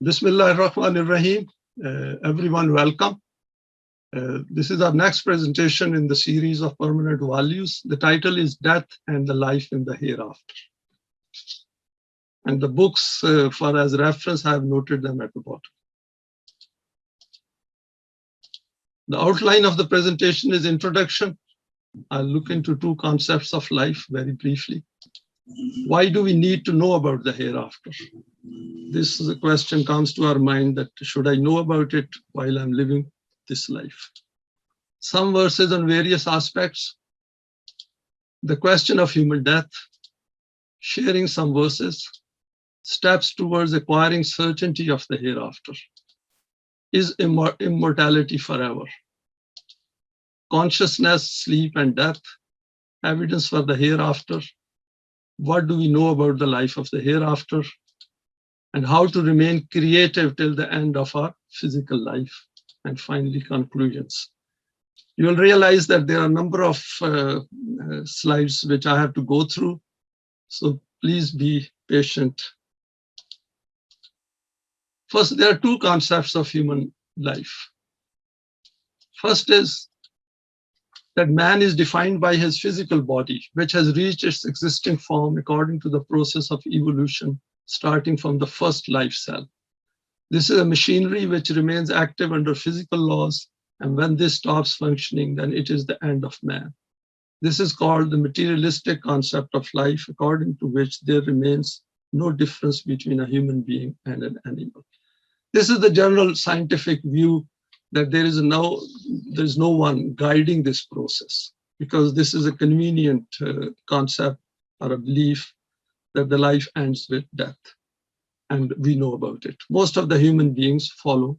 Bismillahirrahmanirrahim. Everyone, welcome. This is our next presentation in the series of permanent values. The title is Death and the Life in the Hereafter. And the books, for as reference, I have noted them at the bottom. The outline of the presentation is introduction. I'll look into two concepts of life very briefly. Why do we need to know about the hereafter? This is a question comes to our mind that should I know about it while I'm living this life? Some verses on various aspects. The question of human death, sharing some verses, steps towards acquiring certainty of the hereafter. Is immortality forever? Consciousness, sleep, and death, evidence for the hereafter. What do we know about the life of the hereafter? And how to remain creative till the end of our physical life. And finally, conclusions. You will realize that there are a number of slides which I have to go through. So please be patient. First, there are two concepts of human life. First is that man is defined by his physical body, which has reached its existing form according to the process of evolution, starting from the first life cell. This is a machinery which remains active under physical laws, and when this stops functioning, then it is the end of man. This is called the materialistic concept of life, according to which there remains no difference between a human being and an animal. This is the general scientific view that there is no one guiding this process, because this is a convenient concept or a belief that the life ends with death, and we know about it. Most of the human beings follow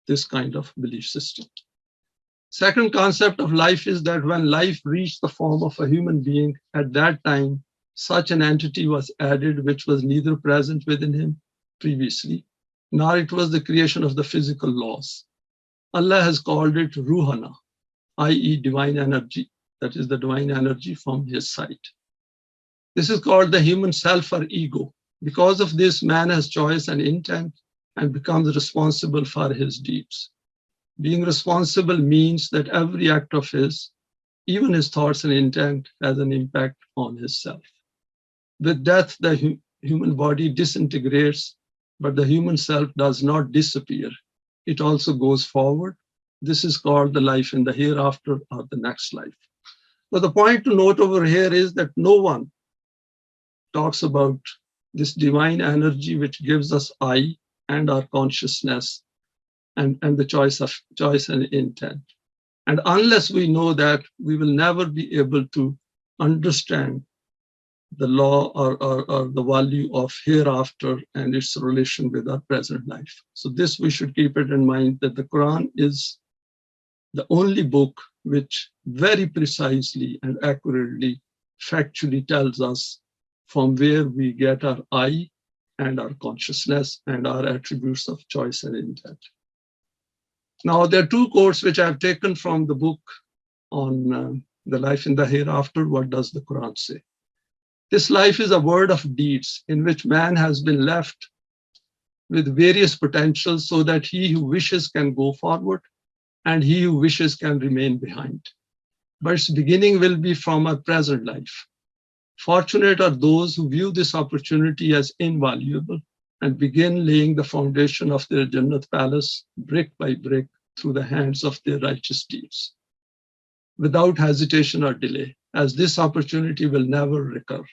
this kind of belief system. Second concept of life is that when life reached the form of a human being, at that time, such an entity was added which was neither present within him previously, nor it was the creation of the physical laws. Allah has called it Ruhana, i.e. divine energy, that is the divine energy from his side. This is called the human self or ego. Because of this, man has choice and intent and becomes responsible for his deeds. Being responsible means that every act of his, even his thoughts and intent, has an impact on his self. With death, the human body disintegrates, but the human self does not disappear. It also goes forward. This is called the life in the hereafter or the next life. But the point to note over here is that no one talks about this divine energy which gives us I and our consciousness and the choice and intent. And unless we know that, we will never be able to understand the law or the value of hereafter and its relation with our present life. So this, we should keep it in mind, that the Quran is the only book which very precisely and accurately, factually tells us from where we get our I and our consciousness and our attributes of choice and intent. Now, there are two quotes which I have taken from the book on the life in the hereafter. What does the Quran say? This life is a world of deeds in which man has been left with various potentials so that he who wishes can go forward and he who wishes can remain behind. But its beginning will be from our present life. Fortunate are those who view this opportunity as invaluable and begin laying the foundation of their Jannat palace brick by brick through the hands of their righteous deeds, without hesitation or delay, as this opportunity will never recur.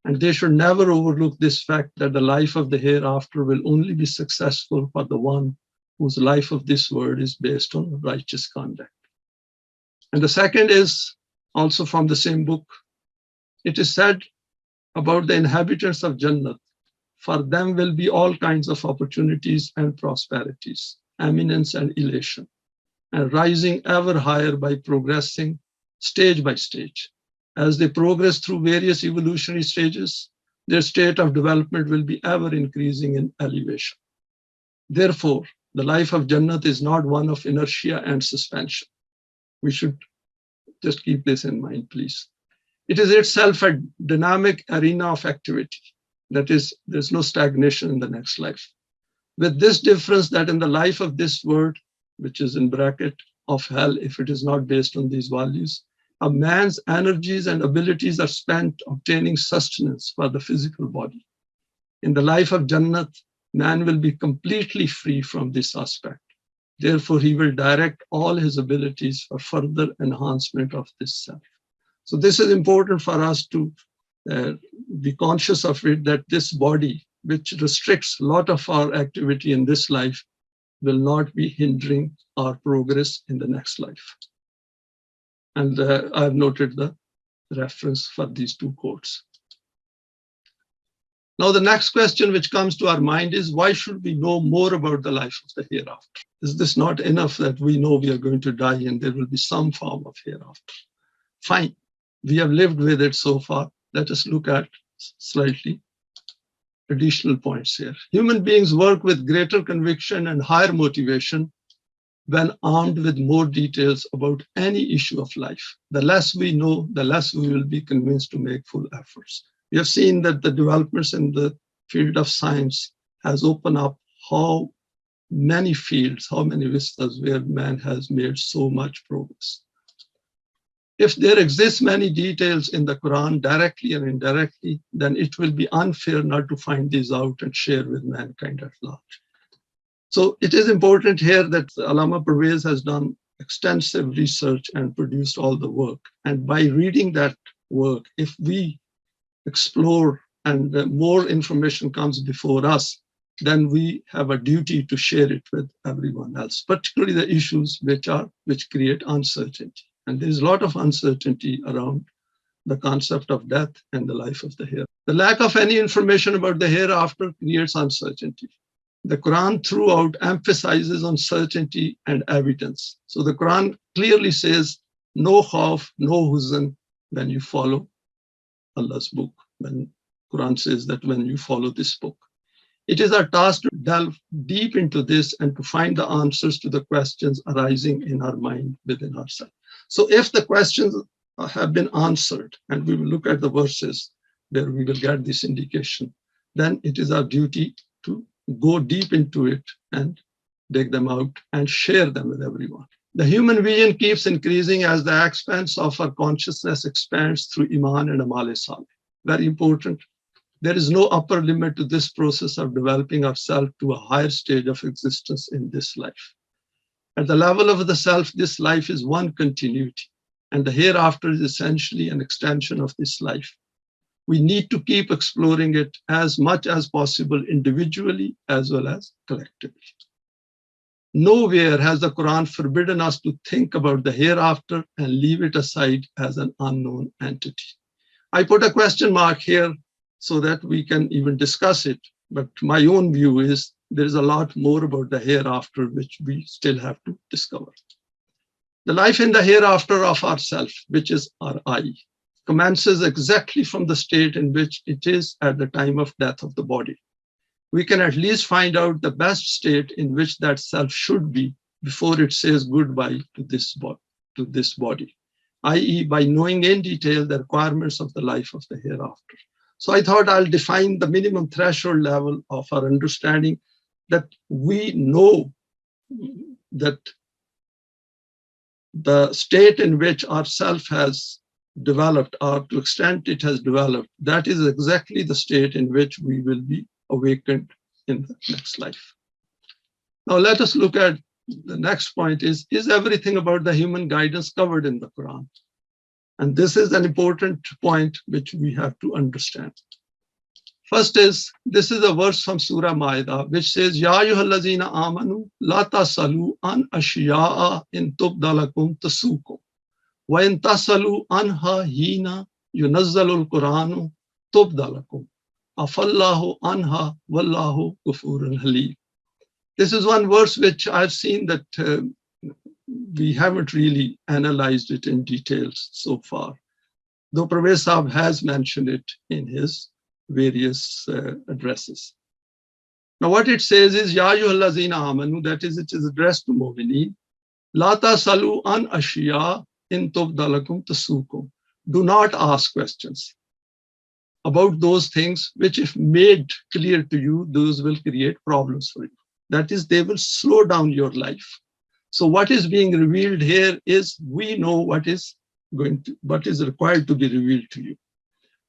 And they should never overlook this fact that the life of the hereafter will only be successful for the one whose life of this world is based on righteous conduct. And the second is also from the same book. It is said about the inhabitants of Jannat, for them will be all kinds of opportunities and prosperities, eminence and elation, and rising ever higher by progressing stage by stage. As they progress through various evolutionary stages, their state of development will be ever increasing in elevation. Therefore, the life of Jannat is not one of inertia and suspension. We should just keep this in mind, please. It is itself a dynamic arena of activity. That is, there's no stagnation in the next life. with this difference that in the life of this world, which is in bracket of hell, if it is not based on these values, a man's energies and abilities are spent obtaining sustenance for the physical body. In the life of Jannat, man will be completely free from this aspect. Therefore, he will direct all his abilities for further enhancement of this self. So this is important for us to be conscious of it, that this body, which restricts a lot of our activity in this life, will not be hindering our progress in the next life. And I've noted the reference for these two quotes. Now, the next question which comes to our mind is, why should we know more about the life of the hereafter? Is this not enough that we know we are going to die and there will be some form of hereafter? Fine, we have lived with it so far. Let us look at slightly additional points here. Human beings work with greater conviction and higher motivation when armed with more details about any issue of life. The less we know, the less we will be convinced to make full efforts. We have seen that the developments in the field of science has opened up how many fields, how many vistas where man has made so much progress. If there exists many details in the Quran directly and indirectly, then it will be unfair not to find these out and share with mankind at large. So it is important here that Allama Pervez has done extensive research and produced all the work. And by reading that work, if we explore and more information comes before us, then we have a duty to share it with everyone else, particularly the issues which create uncertainty. And there's a lot of uncertainty around the concept of death and the life of the hereafter. The lack of any information about the hereafter creates uncertainty. The Quran throughout emphasizes on certainty and evidence. So the Quran clearly says, no khawf, no huzn when you follow Allah's book. When Quran says that when you follow this book. It is our task to delve deep into this and to find the answers to the questions arising in our mind within ourselves. So if the questions have been answered, and we will look at the verses where we will get this indication, then it is our duty to go deep into it and dig them out and share them with everyone. The human vision keeps increasing as the expanse of our consciousness expands through Iman and Amal Salih. Very important. There is no upper limit to this process of developing ourselves to a higher stage of existence in this life. At the level of the self, this life is one continuity, and the hereafter is essentially an extension of this life. We need to keep exploring it as much as possible individually as well as collectively. Nowhere has the Quran forbidden us to think about the hereafter and leave it aside as an unknown entity. I put a question mark here so that we can even discuss it. But my own view is there is a lot more about the hereafter which we still have to discover. The life in the hereafter of ourself, which is our I, commences exactly from the state in which it is at the time of death of the body. We can at least find out the best state in which that self should be before it says goodbye to this body, i.e. by knowing in detail the requirements of the life of the hereafter. So I thought I'll define the minimum threshold level of our understanding that we know that the state in which our self has developed, or to extent it has developed, that is exactly the state in which we will be awakened in the next life. Now let us look at the next point is everything about the human guidance covered in the Quran? And this is an important point which we have to understand. First is, this is a verse from Surah Ma'idah, which says, Ya ayyuhallazina amanu, la tasalu an ashiya'a in tubdalakum tasukum. Wa in tasalu anha hina yunazzalul Quranu tubdalakum. Afallahu anha wallahu ghafurun halim. This is one verse which I've seen that we haven't really analyzed it in details so far, though Pervez Sahab has mentioned it in his various addresses. Now what it says is, Ya ayyuhallazina amanu, that is, it is addressed to mu'mineen, la tasalu an ashiya in tubdalakum tasukum. Do not ask questions about those things which, if made clear to you, those will create problems for you. That is, they will slow down your life. So what is being revealed here is we know what is required to be revealed to you.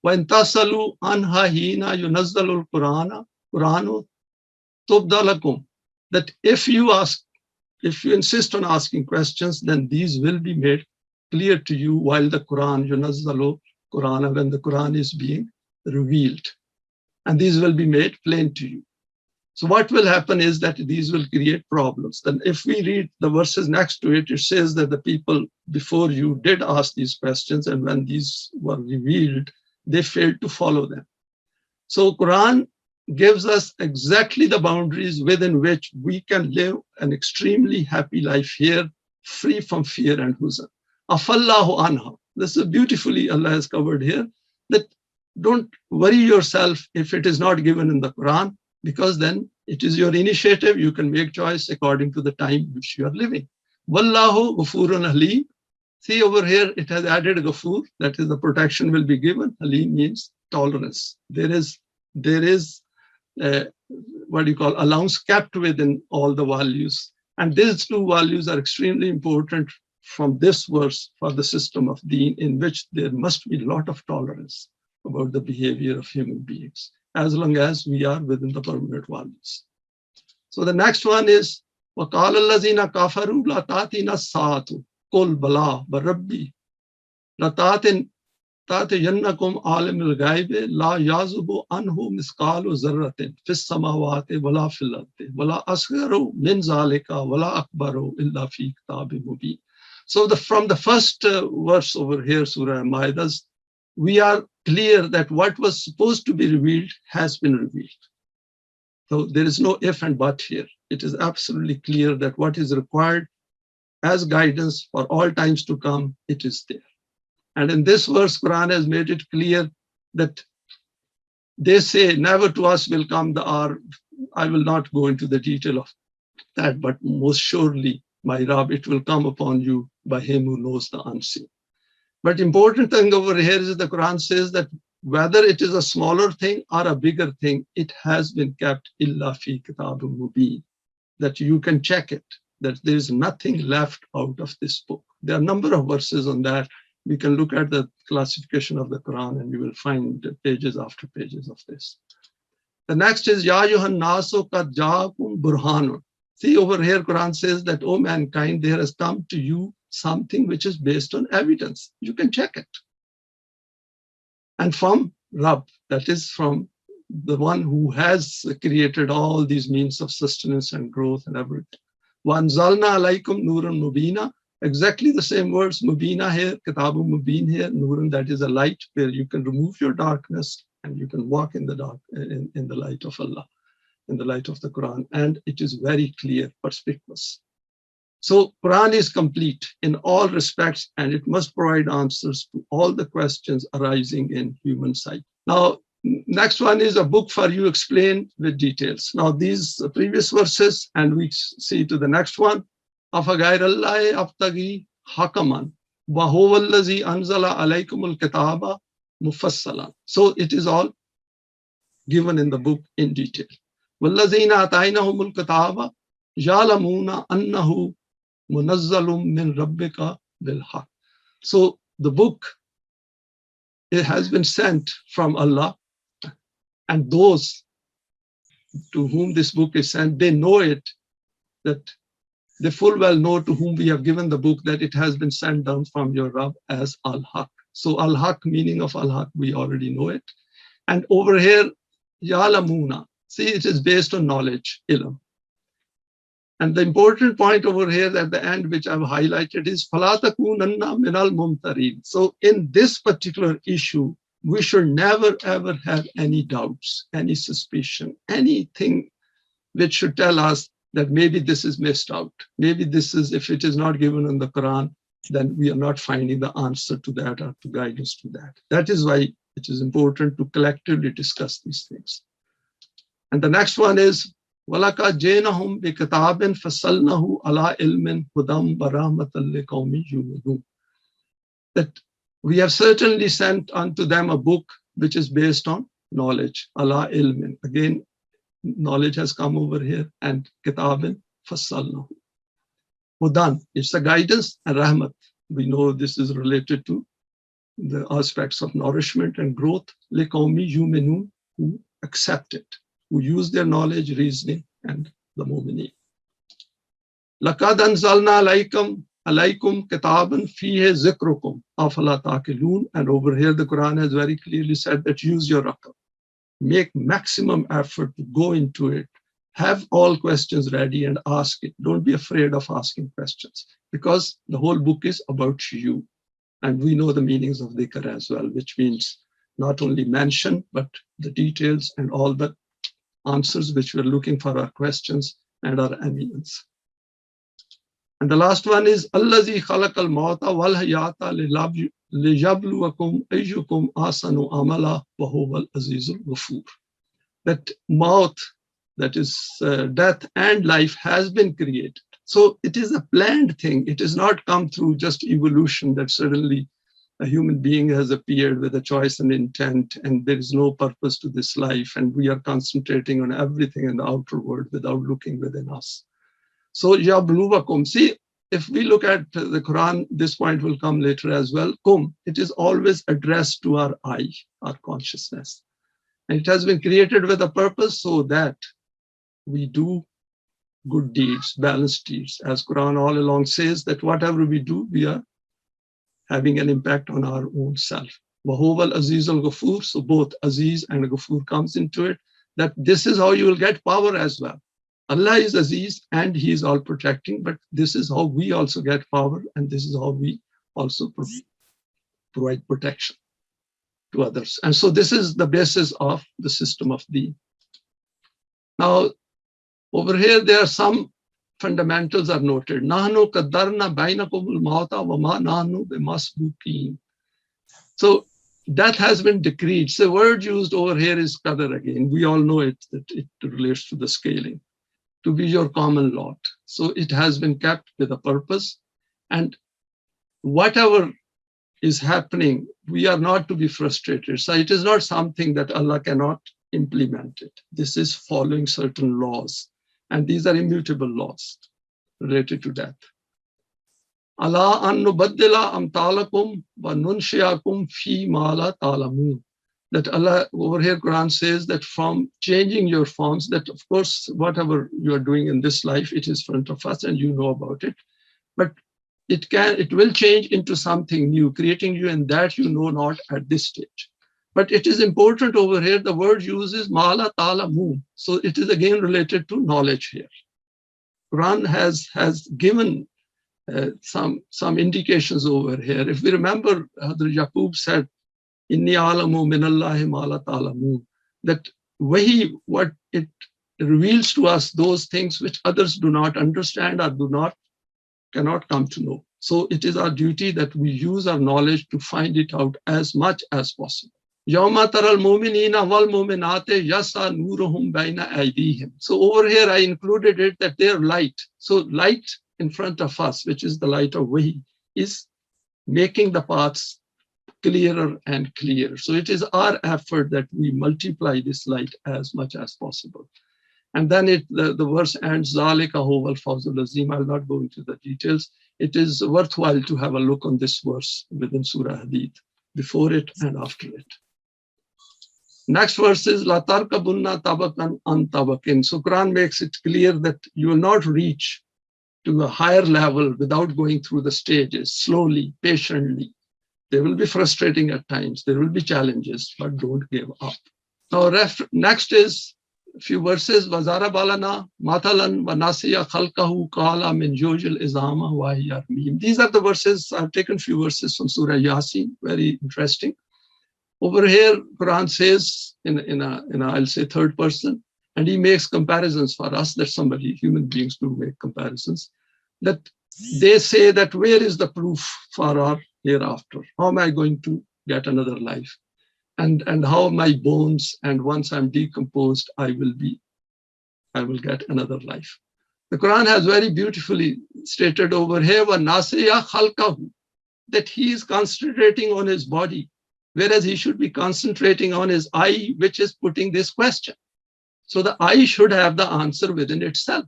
وَإِن تَسْأَلُوا عَنْهَا حِينَ يُنَزَّلُ الْقُرْآنُ تُبْدَ لَكُمْ. That if you insist on asking questions, then these will be made clear to you while the Quran, yunazzalu Quran, when the Quran is being revealed. And these will be made plain to you. So what will happen is that these will create problems. Then if we read the verses next to it, it says that the people before you did ask these questions, and when these were revealed, they failed to follow them. So Quran gives us exactly the boundaries within which we can live an extremely happy life here, free from fear and huzn. Afallahu anha. This is beautifully Allah has covered here, that don't worry yourself if it is not given in the Quran, because then it is your initiative. You can make choice according to the time which you are living. Wallahu ghafurun halim. See over here, it has added ghafur, that is the protection will be given. Halim means tolerance. There is what you call allowance kept within all the values. And these two values are extremely important from this verse for the system of deen, in which there must be a lot of tolerance about the behavior of human beings, as long as we are within the permanent values. So the next one is, وَقَالَ الَّذِينَ كَفَرُوا لَا تَأْتِينَا السَّاعَةُ قُلْ بَلَىٰ وَرَبِّي لَتَأْتِيَنَّكُمْ عَالِمُ الْغَيْبِ لَا يَعْزُبُ عَنْهُ مِثْقَالُ ذَرَّةٍ فِي السَّمَاوَاتِ وَلَا فِي الْأَرْضِ وَلَا أَصْغَرُ مِنْ ذَلِكَ وَلَا أَكْبَرُ إِلَّا فِي كِتَابٍ مُبِينٍ. So from the first verse over here, Surah Al-Ma'idah, we are clear that what was supposed to be revealed has been revealed. So there is no if and but here. It is absolutely clear that what is required as guidance for all times to come, it is there. And in this verse, Quran has made it clear that they say, never to us will come the hour. I will not go into the detail of that, but most surely, my Rabb, it will come upon you by him who knows the unseen. But important thing over here is the Quran says that whether it is a smaller thing or a bigger thing, it has been kept illa fi kitabun mubin, that you can check it, that there is nothing left out of this book. There are a number of verses on that. We can look at the classification of the Quran and you will find pages after pages of this. The next is, Ya ayyuhan nasu qad ja'akum burhanun. See over here, Quran says that, O mankind, there has come to you something which is based on evidence. You can check it. And from Rabb, that is from the one who has created all these means of sustenance and growth and everything. وَأَنزَلْنَا عَلَيْكُمْ نُورًا مُبِينًا. Exactly the same words, Mubina here, Kitabu Mubin here, Nurun, that is a light where you can remove your darkness and you can walk in the dark, in the light of Allah, in the light of the Quran. And it is very clear, perspicuous. So Quran is complete in all respects, and it must provide answers to all the questions arising in human sight. Now, next one is a book for you explained with details. Now, these previous verses, and we see to the next one. أَفَغَيْرَ اللَّهِ أَبْتَغِي حَكَمًا وَهُوَ الَّذِي أَنزَلَ عَلَيْكُمُ الْكِتَابَ مُفَصَّلًا. So it is all given in the book in detail. وَالَّذِينَ آتَيْنَاهُمُ الْكِتَابَ يَعْلَمُونَ أَنَّهُ مُنَزَّلٌ مِّن رَبِّكَ بِالْحَقِّ. So the book, it has been sent from Allah, and those to whom this book is sent, they know it, that they full well know to whom we have given the book that it has been sent down from your Rabb as Al-Haq. So Al-Haq, meaning of Al-Haq, we already know it. And over here, Ya'lamuna. See, it is based on knowledge, ilm. And the important point over here at the end, which I've highlighted, is فَلَا تَكُونَنَّ مِنَ الْمُمْتَرِينَ. So in this particular issue, we should never ever have any doubts, any suspicion, anything which should tell us that maybe this is missed out. Maybe this is, if it is not given in the Quran, then we are not finding the answer to that or to guide us to that. That is why it is important to collectively discuss these things. And the next one is, وَلَقَدْ جِئْنَاهُمْ بِكِتَابٍ فَصَّلْنَاهُ عَلَىٰ عِلْمٍ هُدًى وَرَحْمَةً لِقَوْمٍ يُؤْمِنُونَ. That we have certainly sent unto them a book which is based on knowledge, ala ilmin. Again, knowledge has come over here, and kitabin fassalnahu. Hudan, it's a guidance, and rahmat. We know this is related to the aspects of nourishment and growth. Liqawmi yu'minun, who accept it, who use their knowledge, reasoning, and the mu'minin. Laqad anzalna alaykum kitaban fihi zikrukum afala taqilun. And over here the Quran has very clearly said that use your akal. Make maximum effort to go into it. Have all questions ready and ask it. Don't be afraid of asking questions, because the whole book is about you. And we know the meanings of dhikr as well, which means not only mention, but the details and all the answers which we're looking for our questions and our eminence. And the last one is Allazi khalaqal mauta wal hayata liyabluwakum ayyukum ahsanu amala wa huwal azizul ghafur. That maut, that is death and life, has been created. So it is a planned thing. It has not come through just evolution, that suddenly a human being has appeared with a choice and intent, and there is no purpose to this life, and we are concentrating on everything in the outer world without looking within us. So yabluwakum. See, if we look at the Quran, this point will come later as well. Kum, it is always addressed to our I, our consciousness. And it has been created with a purpose so that we do good deeds, balanced deeds. As Quran all along says that whatever we do, we are having an impact on our own self. Wahuwal Aziz al-Ghafur. So both Aziz and Ghafur comes into it, that this is how you will get power as well. Allah is Aziz and He is all protecting, but this is how we also get power, and this is how we also provide protection to others. And so this is the basis of the system of Deen. Now, over here, there are some fundamentals are noted. Nahnu qaddarna bainakumul mauta wa ma nahnu bimasbuqin. So death has been decreed. So the word used over here is qadar again. We all know it, that it relates to the scaling, to be your common lot. So it has been kept with a purpose. And whatever is happening, we are not to be frustrated. So it is not something that Allah cannot implement it. This is following certain laws. And these are immutable laws related to death. Allah an nubaddila amtalakum wa nunshiakum fi ma la ta'lamun. That Allah, over here Quran says that from changing your forms, that of course whatever you are doing in this life, it is front of us and you know about it. But it will change into something new, creating you in that you know not at this stage. But it is important over here, the word uses mala ta'lamun. So it is again related to knowledge here. Quran has given some indications over here. If we remember, Hadrat Yaqub said, Inni alamu minallahi mala ta'lamun. That wahi, what it reveals to us, those things which others do not understand or cannot come to know. So it is our duty that we use our knowledge to find it out as much as possible. Yawma taral mu'minina wal mu'minate yasa nuruhum baina aydihim. So over here I included it that they are light. So light in front of us, which is the light of wahi, is making the paths clearer and clearer. So it is our effort that we multiply this light as much as possible. And then the verse ends, Zalika huwal fawzul azim. I'll not go into the details. It is worthwhile to have a look on this verse within Surah Hadid, before it and after it. Next verse is La tarkabunna tabakan an tabakin. So Quran makes it clear that you will not reach to a higher level without going through the stages, slowly, patiently. They will be frustrating at times. There will be challenges, but don't give up. Now, next is a few verses. Wazara balana matalan wa nasiya khalqahu qala min jojil izama wa hiya ramim. These are the verses. I've taken a few verses from Surah Yasin. Very interesting. Over here, Quran says in a I'll say third person, and he makes comparisons for us, that somebody, human beings do make comparisons, that they say that where is the proof for our hereafter? How am I going to get another life? And how my bones, and once I'm decomposed, I will get another life. The Quran has very beautifully stated over here, وَنَاسِيَ خَلْقَهُ, that he is concentrating on his body, whereas he should be concentrating on his eye, which is putting this question. So the I should have the answer within itself.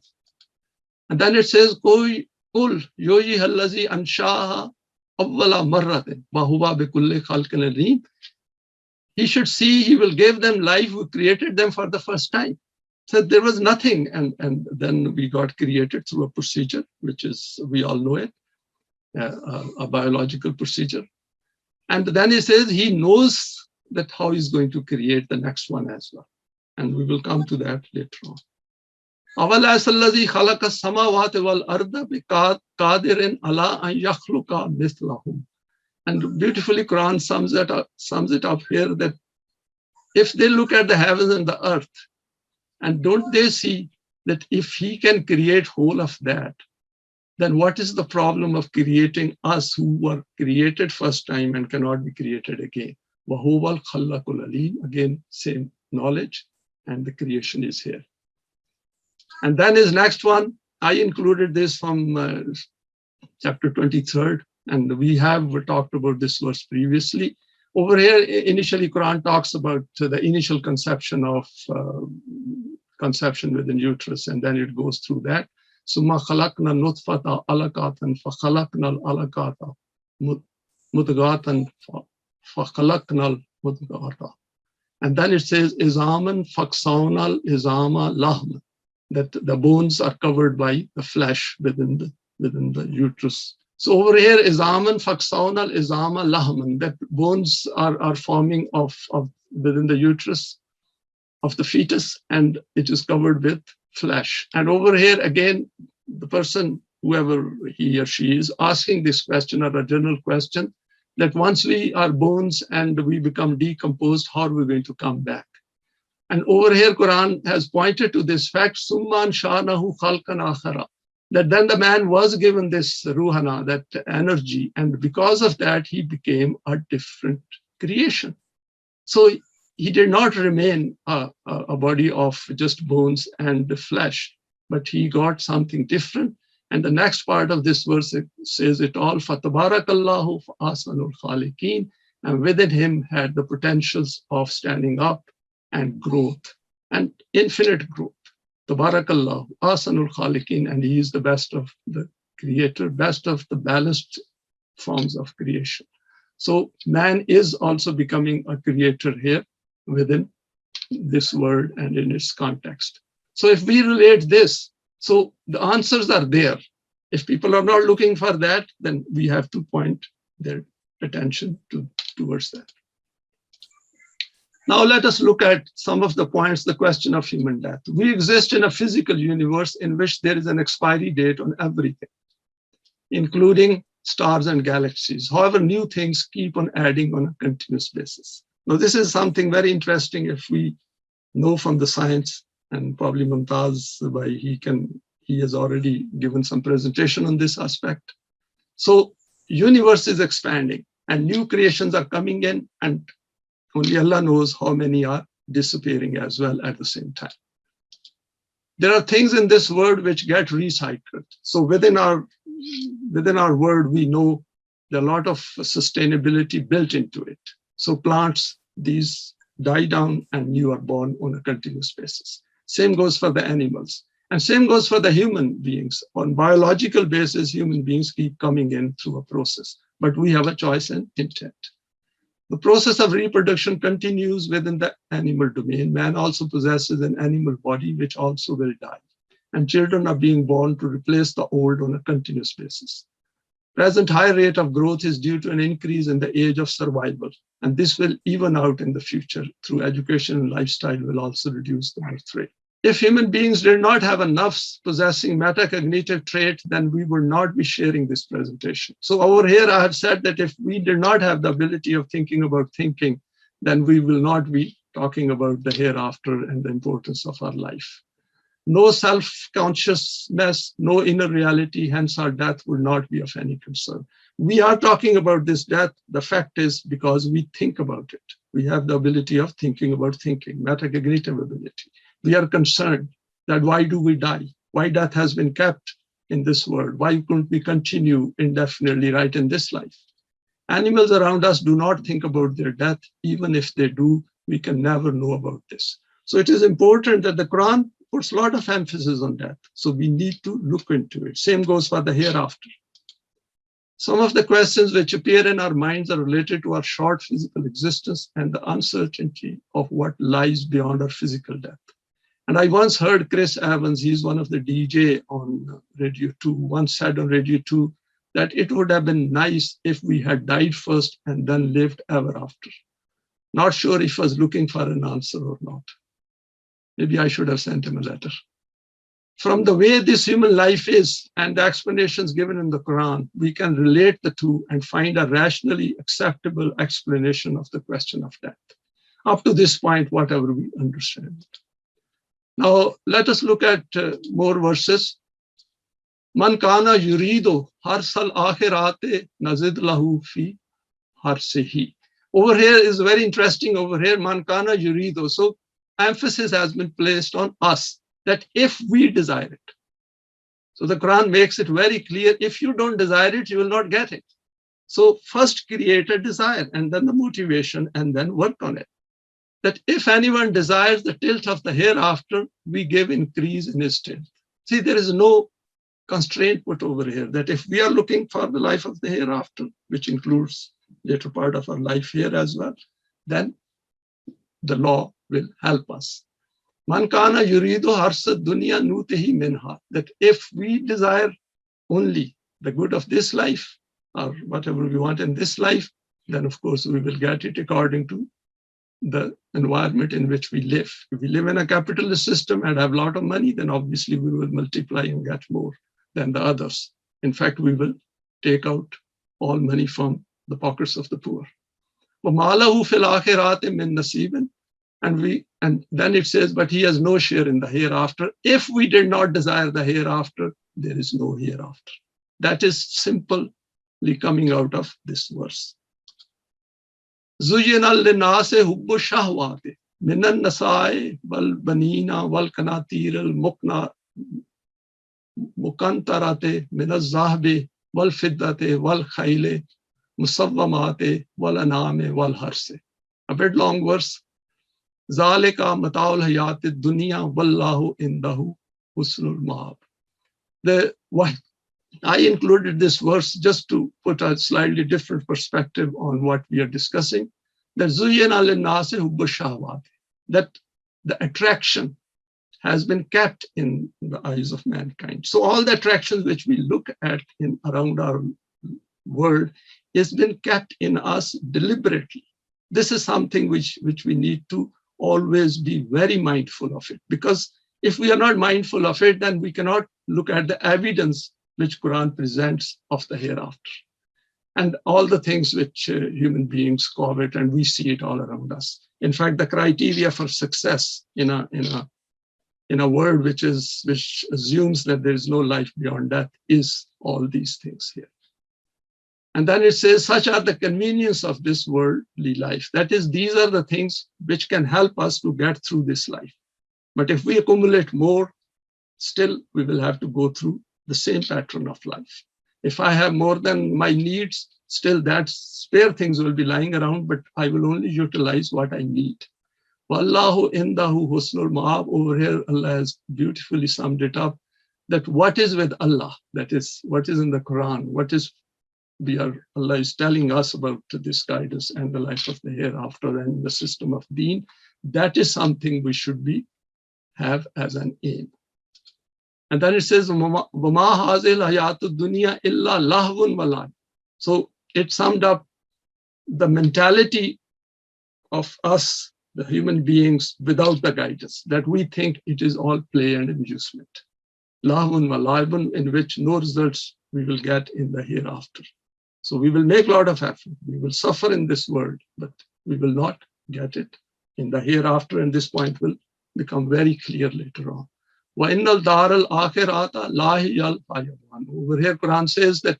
And then it says, Koi kul yoyi hallazi anshaha awwala marratin wa huwa bikulli khalqin alim. He should see he will give them life who created them for the first time. So there was nothing, and then we got created through a procedure, which is, we all know it, a biological procedure. And then he says he knows that how he's going to create the next one as well. And we will come to that later on. أَوَلَيْسَ الَّذِي خَلَقَ السَّمَاوَاتِ وَالْأَرْضَ بِقَادِرٍ عَلَىٰ أَن يَخْلُقَ مِثْلَهُم. And beautifully Quran sums it up here, that if they look at the heavens and the earth, and don't they see that if he can create whole of that, then what is the problem of creating us who were created first time and cannot be created again? وَهُوَ الْخَلَّقُ الْعَلِيمُ. Again, same knowledge, and the creation is here. And then his next one, I included this from chapter 23rd, and we have talked about this verse previously. Over here, initially, Quran talks about the initial conception of conception within uterus, and then it goes through that. Summa khalaqna nutfata alaqatan fa khalaqna alaqata mudghatan fa khalaqna mudghata. And then it says izaman faksawnal izama lahm, that the bones are covered by the flesh within the uterus. So over here, izaman faksawnal izama lahman, that bones are forming of within the uterus of the fetus, and it is covered with flesh. And over here again, the person, whoever he or she is, asking this question, or a general question, that once we are bones and we become decomposed, how are we going to come back? And over here, Quran has pointed to this fact, summan shanahu khalqan akhara, that then the man was given this ruhana, that energy, and because of that, he became a different creation. So he did not remain a body of just bones and flesh, but he got something different. And the next part of this verse says it all, فَتَبَارَكَ ahsanul khaliqin, and within him had the potentials of standing up and growth, and infinite growth. Tabarakallahu ahsanul khaliqin, and he is the best of the creator, best of the balanced forms of creation. So man is also becoming a creator here within this word and in its context. So if we relate this, so the answers are there. If people are not looking for that, then we have to point their attention towards that. Now let us look at some of the points, the question of human death. We exist in a physical universe in which there is an expiry date on everything, including stars and galaxies. However, new things keep on adding on a continuous basis. Now, this is something very interesting if we know from the science, and probably Mumtaz, he has already given some presentation on this aspect. So universe is expanding and new creations are coming in, and only Allah knows how many are disappearing as well at the same time. There are things in this world which get recycled. So within our world, we know there are a lot of sustainability built into it. So plants, these die down and new are born on a continuous basis. Same goes for the animals. And same goes for the human beings. On biological basis, human beings keep coming in through a process, but we have a choice and intent. The process of reproduction continues within the animal domain. Man also possesses an animal body, which also will die. And children are being born to replace the old on a continuous basis. Present high rate of growth is due to an increase in the age of survival. And this will even out in the future through education and lifestyle will also reduce the birth rate. If human beings did not have enough possessing metacognitive trait, then we would not be sharing this presentation. So over here, I have said that if we did not have the ability of thinking about thinking, then we will not be talking about the hereafter and the importance of our life. No self-consciousness, no inner reality, hence our death will not be of any concern. We are talking about this death. The fact is because we think about it. We have the ability of thinking about thinking, metacognitive ability. We are concerned that why do we die? Why death has been kept in this world? Why couldn't we continue indefinitely right in this life? Animals around us do not think about their death. Even if they do, we can never know about this. So it is important that the Quran puts a lot of emphasis on that. So we need to look into it. Same goes for the hereafter. Some of the questions which appear in our minds are related to our short physical existence and the uncertainty of what lies beyond our physical death. And I once heard Chris Evans, he's one of the DJ on Radio 2, once said on Radio 2 that it would have been nice if we had died first and then lived ever after. Not sure if I was looking for an answer or not. Maybe I should have sent him a letter. From the way this human life is and the explanations given in the Quran, we can relate the two and find a rationally acceptable explanation of the question of death. Up to this point, whatever we understand. Now, let us look at more verses. Man kana yurido harsal akhirate nazid lahu fi harsihi. Over here is very interesting. Over here, man kana yurido. So emphasis has been placed on us, that if we desire it. So the Quran makes it very clear, if you don't desire it, you will not get it. So first create a desire and then the motivation and then work on it. That if anyone desires the tilt of the hereafter, we give increase in his tilt. See, there is no constraint put over here, that if we are looking for the life of the hereafter, which includes later part of our life here as well, then the law will help us. Man kana yuridu harsa dunya nutihi minha. That if we desire only the good of this life or whatever we want in this life, then of course we will get it according to the environment in which we live. If we live in a capitalist system and have a lot of money, then obviously we will multiply and get more than the others. In fact, we will take out all money from the pockets of the poor. وَمَا فِي الْآخِرَاتِ مِن نَصِيبٍ. And then it says, but he has no share in the hereafter. If we did not desire the hereafter, there is no hereafter. That is simply coming out of this verse. زُيِّنَ لِلنَّاسِ حُبُّ الشَّهْوَاتِ مِنَ النِّسَاءِ وَالْبَنِينَ وَالْقَنَاطِيرِ الْمُقَنطَرَةِ مِنَ الذَّهَبِ وَالْفِضَّةِ وَالْخَيْلِ مُسَوَّمَةِ وَالْأَنْعَامِ وَالْحَرْثِ. A bit long verse. ذَلِكَ مَتَاعُ الْحَيَاةِ الدُّنْيَا وَاللَّهُ عِنْدَهُ حُسْنُ الْمَآبِ. I included this verse just to put a slightly different perspective on what we are discussing. That زُيِّنَ لِلنَّاسِ حُبُّ الشَّهَوَاتِ. That the attraction has been kept in the eyes of mankind. So all the attractions which we look at in around our world has been kept in us deliberately. This is something which we need to always be very mindful of it, because if we are not mindful of it, then we cannot look at the evidence which Quran presents of the hereafter and all the things which human beings covet, and we see it all around us. In fact, the criteria for success in a world which assumes that there is no life beyond death is all these things here. And then it says, such are the convenience of this worldly life. That is, these are the things which can help us to get through this life. But if we accumulate more, still we will have to go through the same pattern of life. If I have more than my needs, still that spare things will be lying around, but I will only utilize what I need. Wallahu indahu husnul ma'ab. Over here, Allah has beautifully summed it up, that what is with Allah, that is what is in the Quran, Allah is telling us about this guidance and the life of the hereafter and the system of deen. That is something we should have as an aim. And then it says, وَمَا هَذِهِ الْحَيَاةُ الدُّنْيَا إِلَّا لَهْوٌ وَلَعِبٌ. So it summed up the mentality of us, the human beings, without the guidance, that we think it is all play and amusement. لَهْوٌ وَلَعِبٌ, in which no results we will get in the hereafter. So we will make a lot of effort. We will suffer in this world, but we will not get it in the hereafter. And this point will become very clear later on. وَإِنَّ الدَّارَ الْآخِرَةَ لَا هِيَ الْحَيَوَانُ. Over here, Quran says that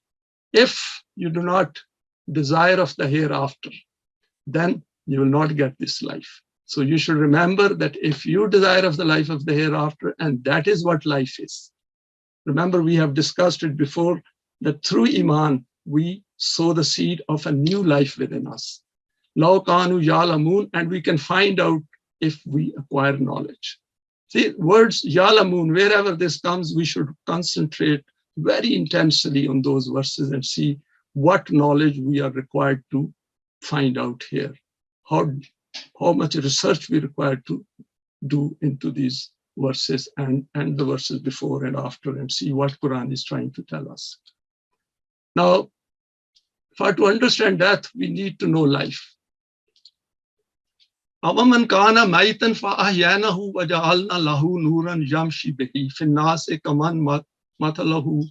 if you do not desire of the hereafter, then you will not get this life. So you should remember that if you desire of the life of the hereafter, and that is what life is. Remember, we have discussed it before, that through Iman, we sow the seed of a new life within us. لَوْ كَانُوا يَعْلَمُونَ, and we can find out if we acquire knowledge. See, words yalamun, wherever this comes, we should concentrate very intensely on those verses and see what knowledge we are required to find out here. How much research we require to do into these verses and the verses before and after, and see what Quran is trying to tell us. Now, to understand that, we need to know life. أَوَمَنْ كَانَ مَيْتًا فَأَحْيَيْنَاهُ وَجَعَلْنَا لَهُ نُورًا يَمْشِي بِهِ فِي النَّاسِ كَمَنْ مَثَلُهُ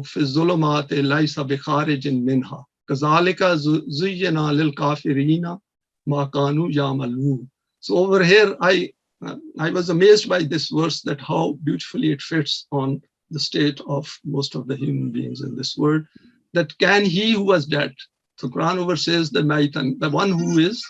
فِي الظُّلُمَاتِ لَيْسَ بِخَارِجٍ مِنْهَا كَذَلِكَ زُيِّنَ لِلْكَافِرِينَ مَا كَانُوا يَعْمَلُونَ. So over here, I was amazed by this verse, that how beautifully it fits on the state of most of the human beings in this world. That can he who was dead. So Quran over says the Maitan, the one who is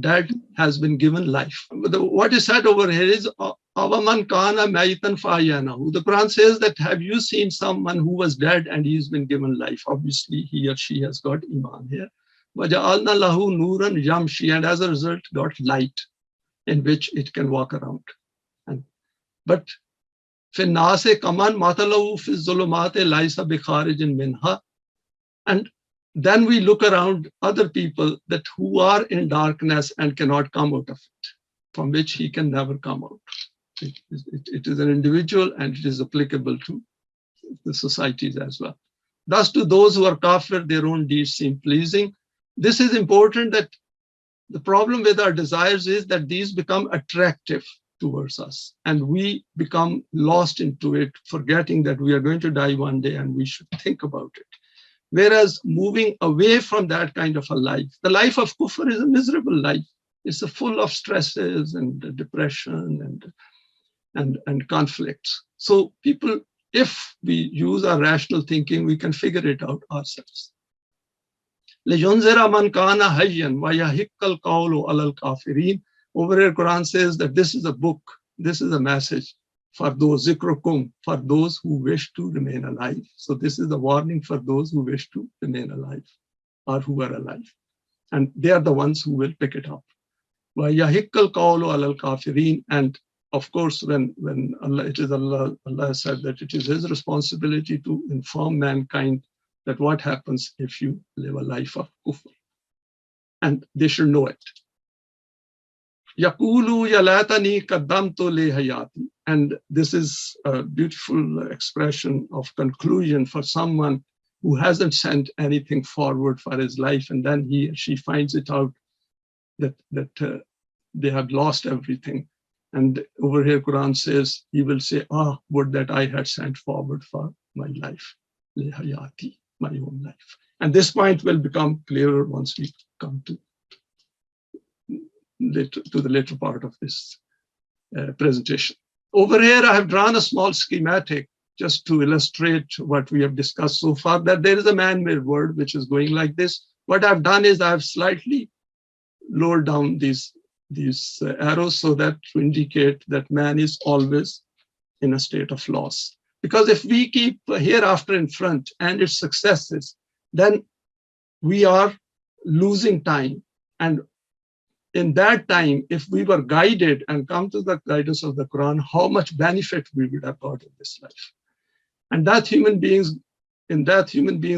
dead has been given life. What is said over here is Avaman kana Maitan fa'ayanahu. The Quran says that, have you seen someone who was dead and he's been given life? Obviously, he or she has got iman here. Waja'alna lahu nuran yamshi, and as a result got light in which it can walk around. But finnase kaman matalahu fi zulumate laisa bikharijin minha. And then we look around other people that who are in darkness and cannot come out of it, from which he can never come out. It is an individual, and it is applicable to the societies as well. Thus, to those who are kafir, their own deeds seem pleasing. This is important, that the problem with our desires is that these become attractive towards us, and we become lost into it, forgetting that we are going to die one day and we should think about it. Whereas moving away from that kind of a life, the life of kufr is a miserable life. It's full of stresses and depression and conflicts. So people, if we use our rational thinking, we can figure it out ourselves. لِيُنْذِرَ مَنْ كَانَ حَيًّا وَيَحِقَّ الْقَوْلُ عَلَى الْكَافِرِينَ. Over here, Quran says that this is a book, this is a message for those, zikrukum, for those who wish to remain alive. So this is a warning for those who wish to remain alive, or who are alive. And they are the ones who will pick it up. وَيَحِقَّ الْقَوْلُ عَلَى الْكَافِرِينَ. And of course, when Allah said that it is his responsibility to inform mankind that what happens if you live a life of kufr. And they should know it. Yaqulu ya laytani qaddamtu li hayati. And this is a beautiful expression of conclusion for someone who hasn't sent anything forward for his life, and then he or she finds it out that they have lost everything. And over here, Quran says, he will say, would that I had sent forward for my life, li hayati, my own life. And this point will become clearer once we come to the later part of this presentation. Over here, I have drawn a small schematic just to illustrate what we have discussed so far, that there is a man-made world which is going like this. What I've done is I've slightly lowered down these arrows so that to indicate that man is always in a state of loss. Because if we keep hereafter in front and its successes, then we are losing time. And in that time, if we were guided and come to the guidance of the Quran, how much benefit we would have got in this life. And that human beings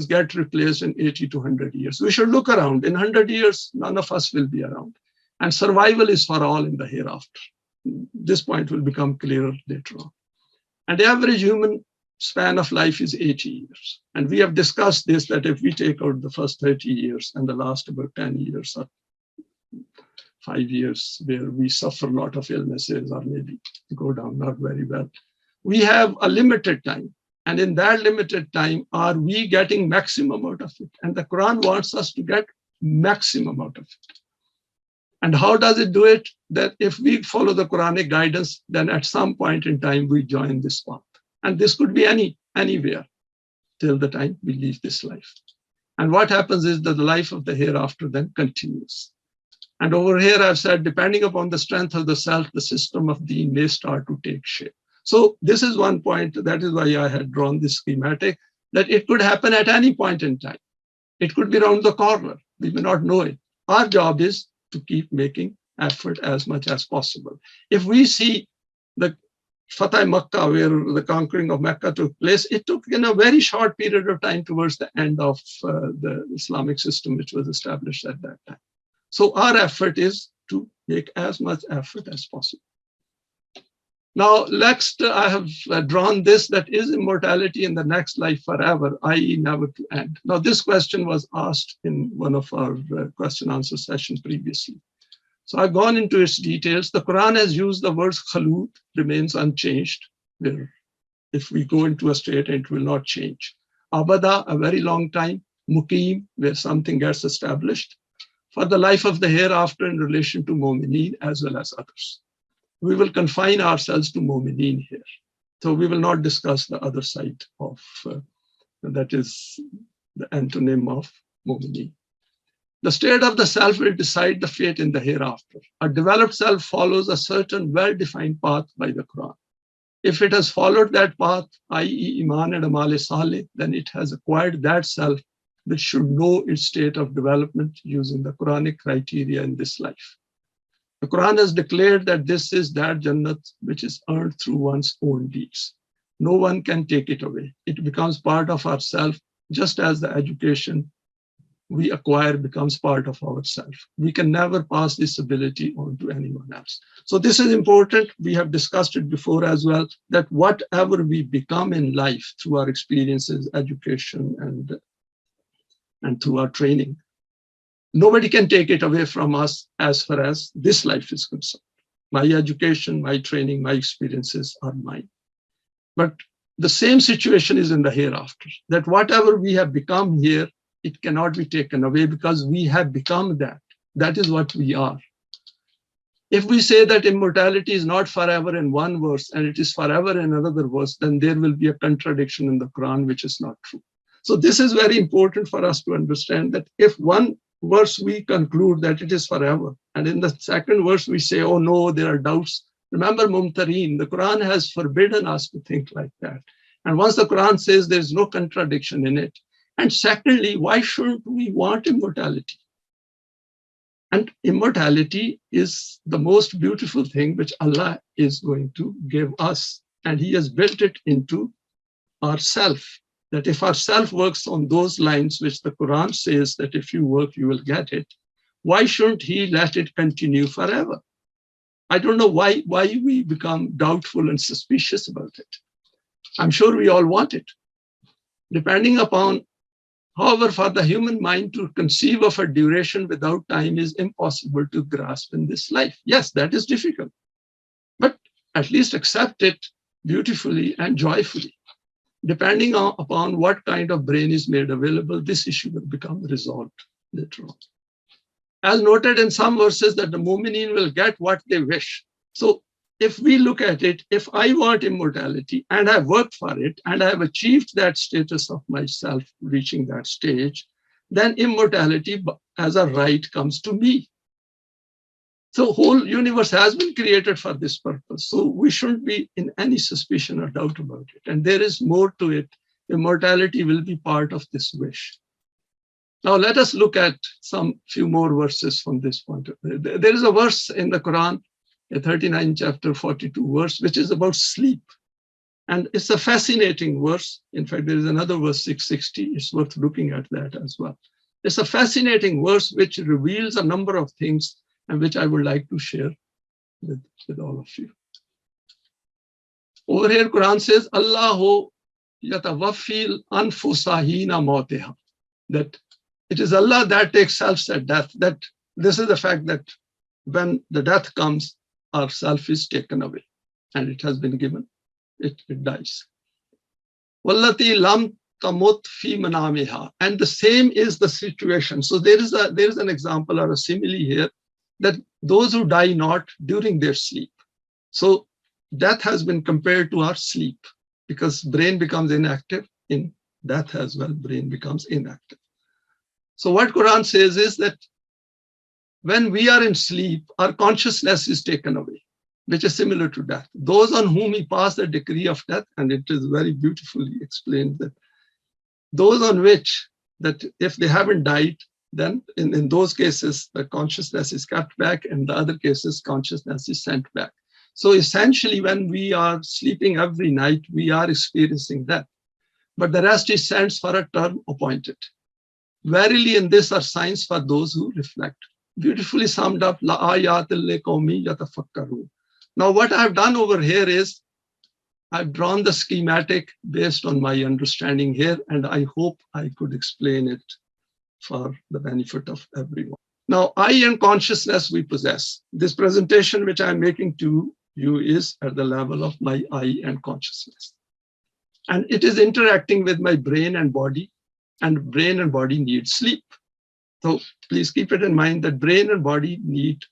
get replaced in 80 to 100 years. We should look around. In 100 years, none of us will be around. And survival is for all in the hereafter. This point will become clearer later on. And the average human span of life is 80 years. And we have discussed this, that if we take out the first 30 years and the last about 10 years or 5 years where we suffer a lot of illnesses or maybe go down not very well, we have a limited time. And in that limited time, are we getting maximum out of it? And the Quran wants us to get maximum out of it. And how does it do it? That if we follow the Quranic guidance, then at some point in time, we join this path. And this could be anywhere till the time we leave this life. And what happens is that the life of the hereafter then continues. And over here, I've said, depending upon the strength of the self, the system of deen may start to take shape. So this is one point. That is why I had drawn this schematic, that it could happen at any point in time. It could be around the corner. We may not know it. Our job is to keep making effort as much as possible. If we see the Fatah Makkah, where the conquering of Mecca took place, it took in a very short period of time towards the end of the Islamic system, which was established at that time. So our effort is to make as much effort as possible. Now, next, I have drawn this, that is immortality in the next life forever, i.e. never to end. Now, this question was asked in one of our question answer sessions previously. So I've gone into its details. The Quran has used the words khalood, remains unchanged. Where if we go into a state, it will not change. Abada, a very long time. Muqim, where something gets established. For the life of the hereafter in relation to mu'mineen as well as others. We will confine ourselves to mu'mineen here. So we will not discuss the other side of, that is the antonym of mu'mineen. The state of the self will decide the fate in the hereafter. A developed self follows a certain well-defined path by the Quran. If it has followed that path, i.e. Iman and Amal Saleh, then it has acquired that self which should know its state of development using the Quranic criteria in this life. The Quran has declared that this is that Jannat which is earned through one's own deeds. No one can take it away. It becomes part of ourself, just as the education we acquire becomes part of ourself. We can never pass this ability on to anyone else. So this is important. We have discussed it before as well, that whatever we become in life through our experiences, education, and through our training, nobody can take it away from us as far as this life is concerned. My education, my training, my experiences are mine. But the same situation is in the hereafter, that whatever we have become here, it cannot be taken away because we have become that. That is what we are. If we say that immortality is not forever in one verse and it is forever in another verse, then there will be a contradiction in the Quran, which is not true. So this is very important for us to understand, that if one verse we conclude that it is forever, and in the second verse we say, oh no, there are doubts. Remember Mumtareen, the Quran has forbidden us to think like that. And once the Quran says there's no contradiction in it, and secondly, why shouldn't we want immortality? And immortality is the most beautiful thing which Allah is going to give us. And He has built it into our self. That if our self works on those lines which the Quran says that if you work, you will get it, why shouldn't He let it continue forever? I don't know why we become doubtful and suspicious about it. I'm sure we all want it. Depending upon, however, for the human mind to conceive of a duration without time is impossible to grasp in this life. Yes, that is difficult, but at least accept it beautifully and joyfully. Depending upon what kind of brain is made available, this issue will become resolved later on. As noted in some verses, that the mu'mineen will get what they wish. So if we look at it, if I want immortality and I've worked for it and I've achieved that status of myself reaching that stage, then immortality as a right comes to me. So the whole universe has been created for this purpose. So we shouldn't be in any suspicion or doubt about it. And there is more to it. Immortality will be part of this wish. Now let us look at some few more verses from this point of view. There is a verse in the Quran, a 39 chapter 42 verse, which is about sleep. And it's a fascinating verse. In fact, there is another verse, 660. It's worth looking at that as well. It's a fascinating verse which reveals a number of things and which I would like to share with all of you. Over here, Quran says, Allahu yatawaffil anfusa hina mawtiha. That it is Allah that takes selves at death. That this is the fact that when the death comes, our self is taken away and it has been given. It dies. Wallati lam tamut fi manamiha. And the same is the situation. So there is an example or a simile here, that those who die not during their sleep. So death has been compared to our sleep, because brain becomes inactive. In death as well, brain becomes inactive. So what Quran says is that when we are in sleep, our consciousness is taken away, which is similar to death. Those on whom He passed the decree of death, and it is very beautifully explained that those on which that if they haven't died, then in those cases, the consciousness is kept back. In the other cases, consciousness is sent back. So essentially, when we are sleeping every night, we are experiencing death. But the rest is sent for a term appointed. Verily, in this are signs for those who reflect. Beautifully summed up, La ayatil liqawmi yatafakkarun. Now, what I've done over here is I've drawn the schematic based on my understanding here, and I hope I could explain it for the benefit of everyone. Now, I and consciousness we possess. This presentation which I'm making to you is at the level of my I and consciousness. And it is interacting with my brain and body, and brain and body need sleep. So please keep it in mind that brain and body need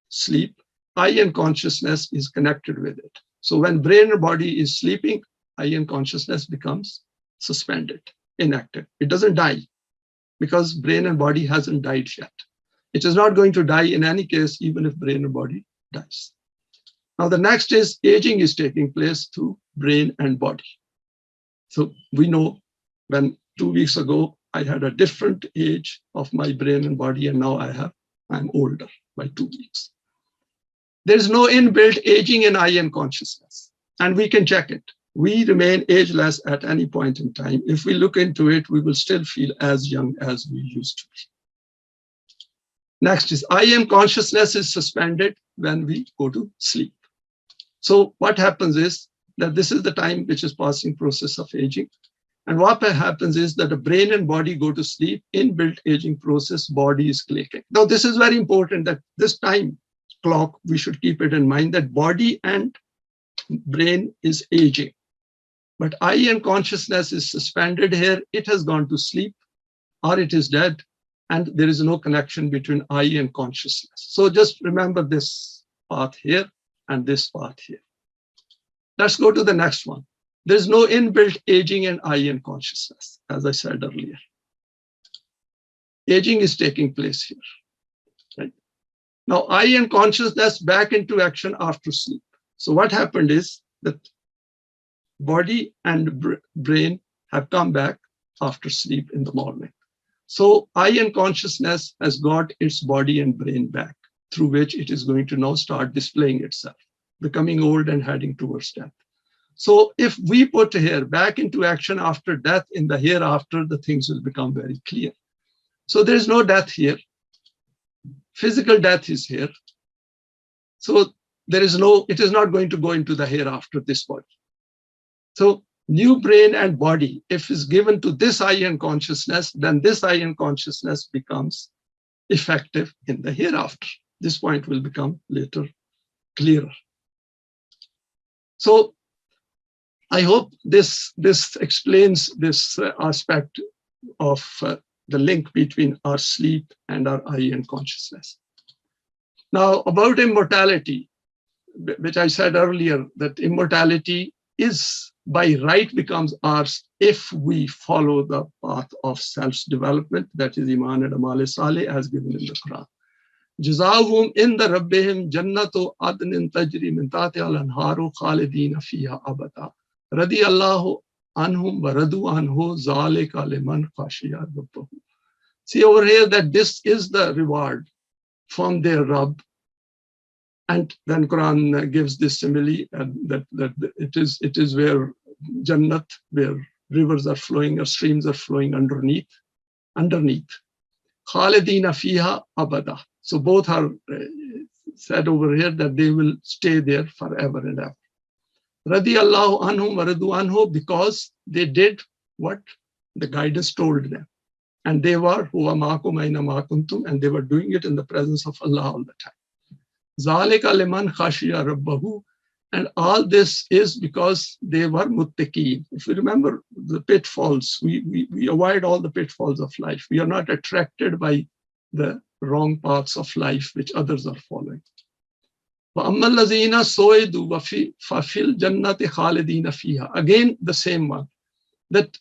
sleep. I and consciousness is connected with it. So when brain and body is sleeping, I and consciousness becomes suspended, inactive. It doesn't die because brain and body hasn't died yet. It is not going to die in any case, even if brain and body dies. Now the next is aging is taking place through brain and body. So we know when 2 weeks ago, I had a different age of my brain and body, and now I'm older by 2 weeks. There's no inbuilt aging in I and consciousness, and we can check it. We remain ageless at any point in time. If we look into it, we will still feel as young as we used to be. Next is I am consciousness is suspended when we go to sleep. So what happens is that this is the time which is passing process of aging. And what happens is that the brain and body go to sleep, inbuilt aging process, body is clicking. Now this is very important that this time clock, we should keep it in mind that body and brain is aging. But I and consciousness is suspended here. It has gone to sleep or it is dead, and there is no connection between I and consciousness. So just remember this path here and this path here. Let's go to the next one. There's no inbuilt aging in I and consciousness, as I said earlier. Aging is taking place here. Right? Now, I and consciousness back into action after sleep. So what happened is that body and brain have come back after sleep in the morning. So I and consciousness has got its body and brain back, through which it is going to now start displaying itself, becoming old and heading towards death. So if we put here back into action after death in the hereafter, the things will become very clear. So there is no death here. Physical death is here. So there is no, it is not going to go into the hereafter, this body. So new brain and body, if is given to this I and consciousness, then this I and consciousness becomes effective in the hereafter. This point will become later clearer. So I hope this explains this aspect of the link between our sleep and our I and consciousness. Now about immortality, which I said earlier, that immortality is by right becomes ours if we follow the path of self-development, that is Iman and Amal Saleh as given in the Quran. Jazahum inda rabbihim jannatu adnin tajri min tahtiha al-anharu khalidina fiha abada. Radi Allahu anhum wa radu anhu zalika liman khashiya rabbahu. See over here that this is the reward from their Rabb. And then Quran gives this simile that it is where Jannat, where rivers are flowing or streams are flowing underneath. Khalidina fiha abada. So both are said over here that they will stay there forever and ever. Radiyallahu anhum wa radu anhu, because they did what the guidance told them. And they were huwa ma'akum aina ma kuntum, and they were doing it in the presence of Allah all the time. Zalika liman khashiya rabbahu, and all this is because they were muttaqeen. If you remember the pitfalls, we avoid all the pitfalls of life. We are not attracted by the wrong paths of life which others are following. Again, the same one, that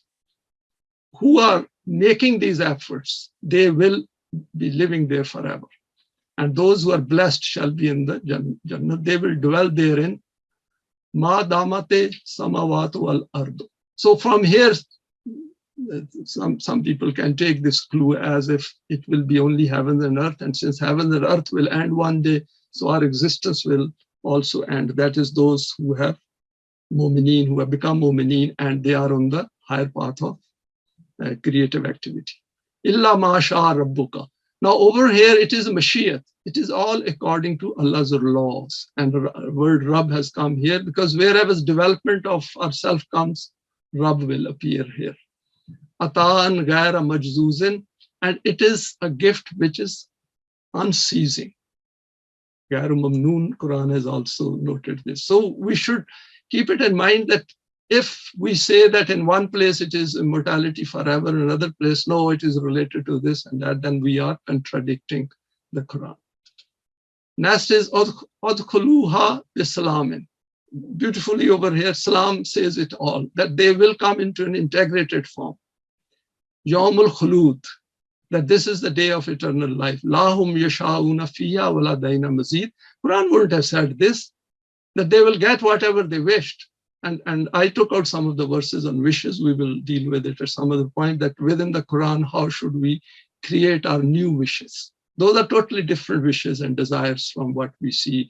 who are making these efforts, they will be living there forever. And those who are blessed shall be in the Jannah. They will dwell therein. Ma damate samawatu al ardu. So from here, some people can take this clue as if it will be only heaven and earth, and since heaven and earth will end one day, so our existence will also end. That is those who have mu'mineen, who have become mu'mineen, and they are on the higher path of creative activity. Illa ma sha rabbuka. Now over here it is Mashiach. It is all according to Allah's laws. And the word Rabb has come here because wherever development of ourself comes, Rabb will appear here. Ata'an ghaira majzuzin, and it is a gift which is unceasing. Ghaira mamnoon, Quran has also noted this. So we should keep it in mind that if we say that in one place it is immortality forever, in another place, no, it is related to this and that, then we are contradicting the Quran. Next is Udkhuluha bisalamin. Beautifully over here, Salam says it all, that they will come into an integrated form. Yawmul Khulud, that this is the day of eternal life. Lahum yasha'una fiha wa ladaina mazid. Quran wouldn't have said this, that they will get whatever they wished. And I took out some of the verses on wishes. We will deal with it at some other point, that within the Quran, how should we create our new wishes? Those are totally different wishes and desires from what we see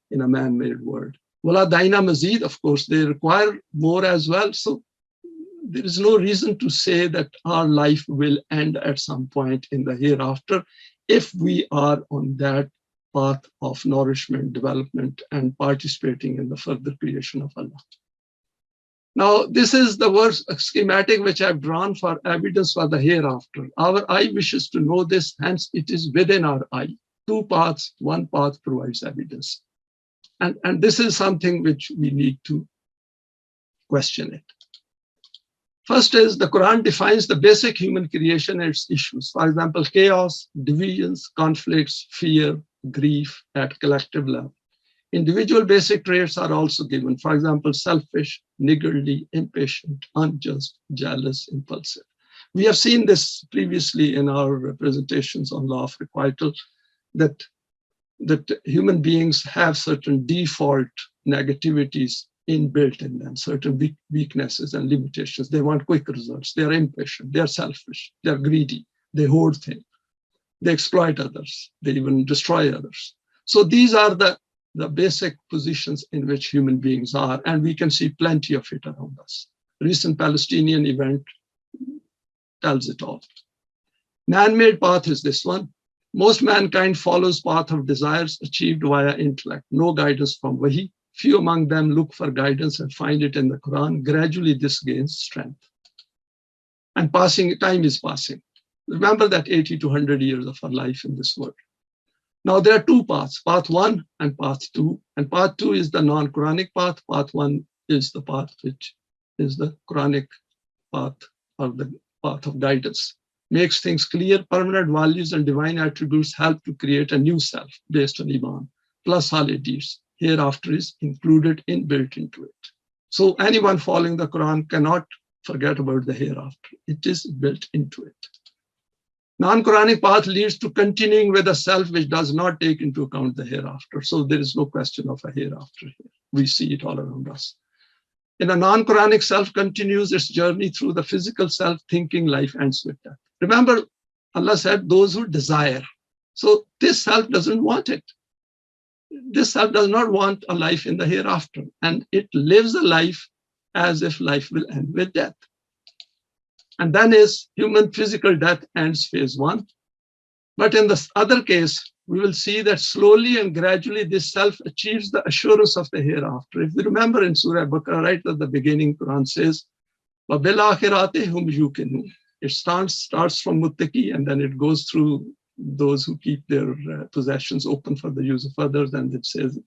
in a man-made world. Wala daina mazid, of course, they require more as well. So there is no reason to say that our life will end at some point in the hereafter if we are on that path of nourishment, development, and participating in the further creation of Allah. Now, this is the verse schematic which I've drawn for evidence for the hereafter. Our eye wishes to know this, hence it is within our eye. Two paths, one path provides evidence. And this is something which we need to question it. First is the Quran defines the basic human creation and its issues. For example, chaos, divisions, conflicts, fear, grief at collective level. Individual basic traits are also given. For example, selfish, niggardly, impatient, unjust, jealous, impulsive. We have seen this previously in our presentations on Law of Requital, that human beings have certain default negativities inbuilt in them, certain weaknesses and limitations. They want quick results. They are impatient. They are selfish. They are greedy. They hoard things. They exploit others. They even destroy others. So these are the basic positions in which human beings are, and we can see plenty of it around us. Recent Palestinian event tells it all. Man-made path is this one. Most mankind follows path of desires achieved via intellect, no guidance from Wahi. Few among them look for guidance and find it in the Quran. Gradually, this gains strength. And time is passing. Remember that 80 to 100 years of our life in this world. Now, there are two paths, path one and path two. And path two is the non-Quranic path. Path one is the path which is the Quranic path, or the path of guidance. Makes things clear, permanent values and divine attributes help to create a new self based on Iman, plus solid deeds. Hereafter is included, inbuilt into it. So anyone following the Quran cannot forget about the hereafter. It is built into it. Non-Quranic path leads to continuing with a self which does not take into account the hereafter. So there is no question of a hereafter here. We see it all around us. In a non-Quranic self continues its journey through the physical self, thinking life ends with death. Remember, Allah said, those who desire. So this self doesn't want it. This self does not want a life in the hereafter. And it lives a life as if life will end with death. And then is human physical death ends phase one. But in the other case, we will see that slowly and gradually this self achieves the assurance of the hereafter. If we remember in Surah Baqarah, right at the beginning, Quran says, وَبِالْآخِرَاتِ هُمْ يُوقِنُونَ. It starts from muttaqi, and then it goes through those who keep their possessions open for the use of others. And it says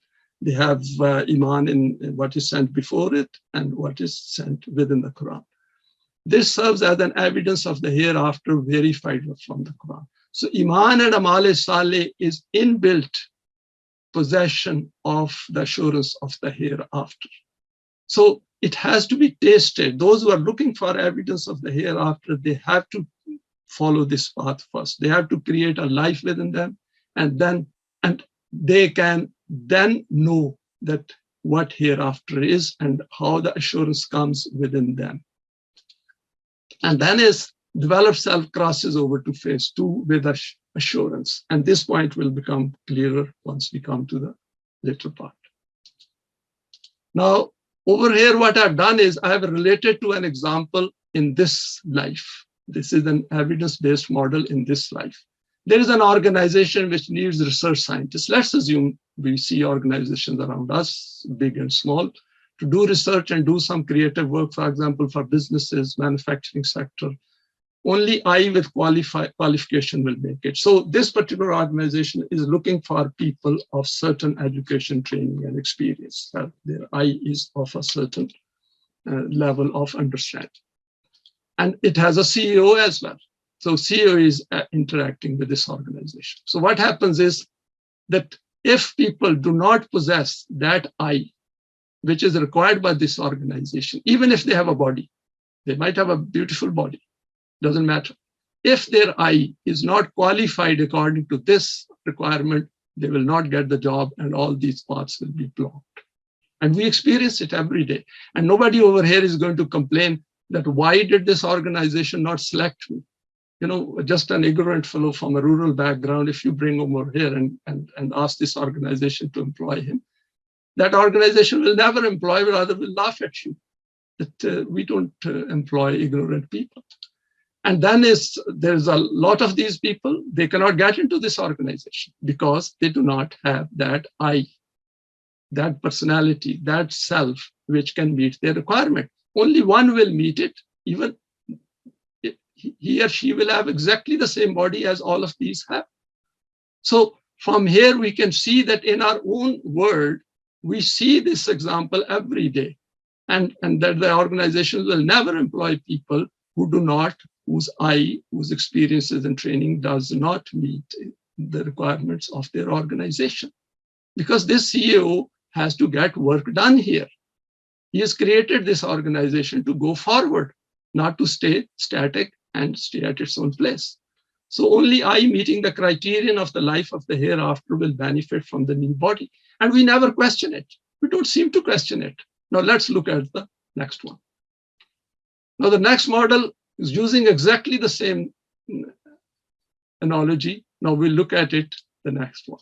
they have iman in what is sent before it and what is sent within the Quran. This serves as an evidence of the hereafter verified from the Quran. So Iman and Amal Saleh is inbuilt possession of the assurance of the hereafter. So it has to be tasted. Those who are looking for evidence of the hereafter, they have to follow this path first. They have to create a life within them, and they can then know that what hereafter is and how the assurance comes within them. And then as developed self crosses over to phase 2 with assurance. And this point will become clearer once we come to the later part. Now, over here, what I've done is I have related to an example in this life. This is an evidence-based model in this life. There is an organization which needs research scientists. Let's assume we see organizations around us, big and small, to do research and do some creative work, for example, for businesses, manufacturing sector. Only I with qualification will make it. So this particular organization is looking for people of certain education, training, and experience. Their I is of a certain level of understanding. And it has a CEO as well. So CEO is interacting with this organization. So what happens is that if people do not possess that I, which is required by this organization, even if they have a body, they might have a beautiful body, doesn't matter. If their I is not qualified according to this requirement, they will not get the job and all these paths will be blocked. And we experience it every day. And nobody over here is going to complain that why did this organization not select me? You know, just an ignorant fellow from a rural background, if you bring him over here and ask this organization to employ him, that organization will never employ, rather will laugh at you, that we don't employ ignorant people. And then there's a lot of these people, they cannot get into this organization because they do not have that I, that personality, that self, which can meet their requirement. Only one will meet it, even he or she will have exactly the same body as all of these have. So from here, we can see that in our own world, we see this example every day, and that the organizations will never employ people who do not, whose I, whose experiences and training does not meet the requirements of their organization. Because this CEO has to get work done here. He has created this organization to go forward, not to stay static and stay at its own place. So only I, meeting the criterion of the life of the hereafter, will benefit from the new body. And we never question it. We don't seem to question it. Now let's look at the next one. Now the next model is using exactly the same analogy. Now we'll look at it, the next one.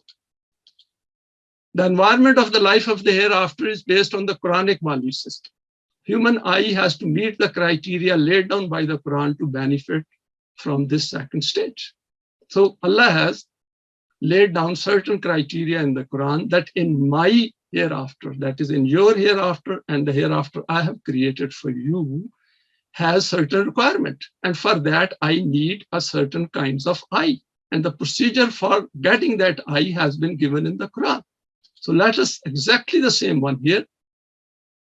The environment of the life of the hereafter is based on the Quranic value system. Human I has to meet the criteria laid down by the Quran to benefit from this second stage. So Allah has laid down certain criteria in the Quran that in my hereafter, that is in your hereafter and the hereafter I have created for you, has certain requirement. And for that, I need a certain kinds of I. And the procedure for getting that I has been given in the Quran. So let us exactly the same one here.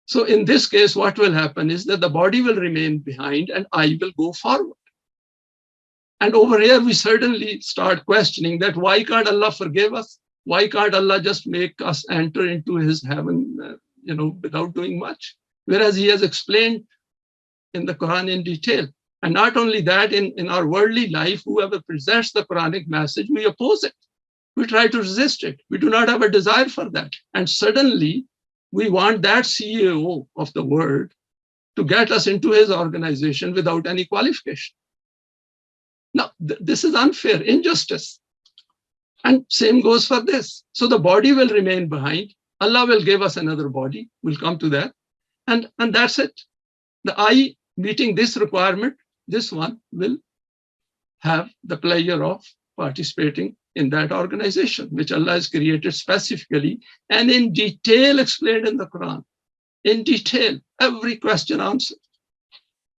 So in this case, what will happen is that the body will remain behind and I will go forward. And over here, we certainly start questioning that why can't Allah forgive us? Why can't Allah just make us enter into his heaven, without doing much? Whereas he has explained in the Quran in detail. And not only that, in our worldly life, whoever presents the Quranic message, we oppose it. We try to resist it. We do not have a desire for that. And suddenly, we want that CEO of the world to get us into his organization without any qualification. Now, this is unfair, injustice. And same goes for this. So the body will remain behind. Allah will give us another body. We'll come to that. And that's it. The I meeting this requirement, this one will have the pleasure of participating in that organization, which Allah has created specifically and in detail explained in the Quran. In detail, every question answered.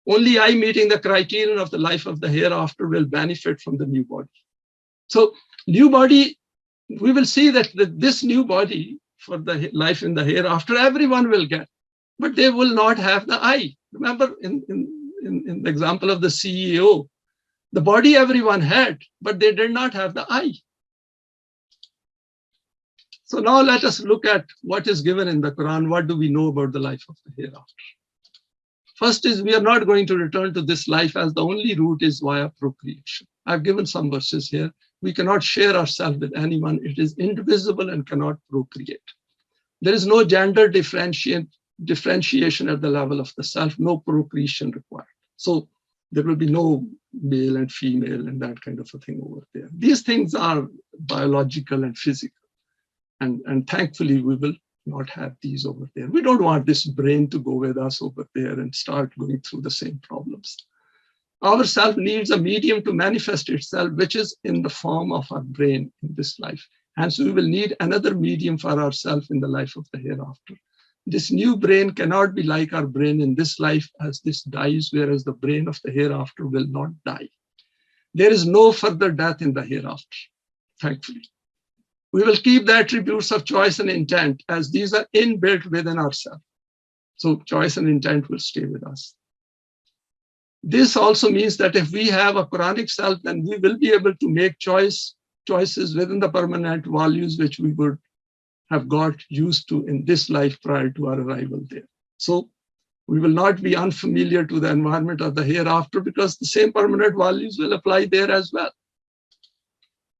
Only I meeting the criterion of the life of the hereafter will benefit from the new body. So new body, we will see that this new body for the life in the hereafter, everyone will get, but they will not have the I. Remember in the example of the CEO, the body everyone had, but they did not have the I. So now let us look at what is given in the Quran. What do we know about the life of the hereafter? First is we are not going to return to this life as the only route is via procreation. I've given some verses here. We cannot share ourselves with anyone. It is indivisible and cannot procreate. There is no gender differentiation at the level of the self, no procreation required. So There will be no male and female and that kind of a thing over there. These things are biological and physical. And thankfully, we will not have these over there. We don't want this brain to go with us over there and start going through the same problems. Our self needs a medium to manifest itself, which is in the form of our brain in this life. And so we will need another medium for ourselves in the life of the hereafter. This new brain cannot be like our brain in this life, as this dies, whereas the brain of the hereafter will not die. There is no further death in the hereafter, thankfully. We will keep the attributes of choice and intent, as these are inbuilt within ourselves. So choice and intent will stay with us. This also means that if we have a Quranic self, then we will be able to make choices within the permanent values which we would have got used to in this life prior to our arrival there. So we will not be unfamiliar to the environment of the hereafter, because the same permanent values will apply there as well.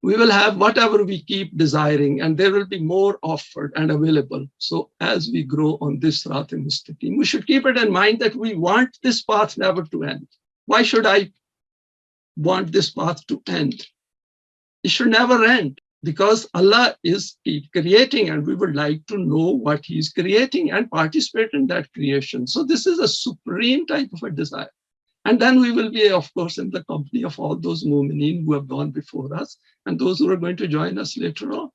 We will have whatever we keep desiring, and there will be more offered and available. So as we grow on this Sirat-e-Mustaqim, we should keep it in mind that we want this path never to end. Why should I want this path to end? It should never end, because Allah is creating, and we would like to know what He's creating and participate in that creation. So this is a supreme type of a desire. And then we will be, of course, in the company of all those mu'mineen who have gone before us and those who are going to join us later on.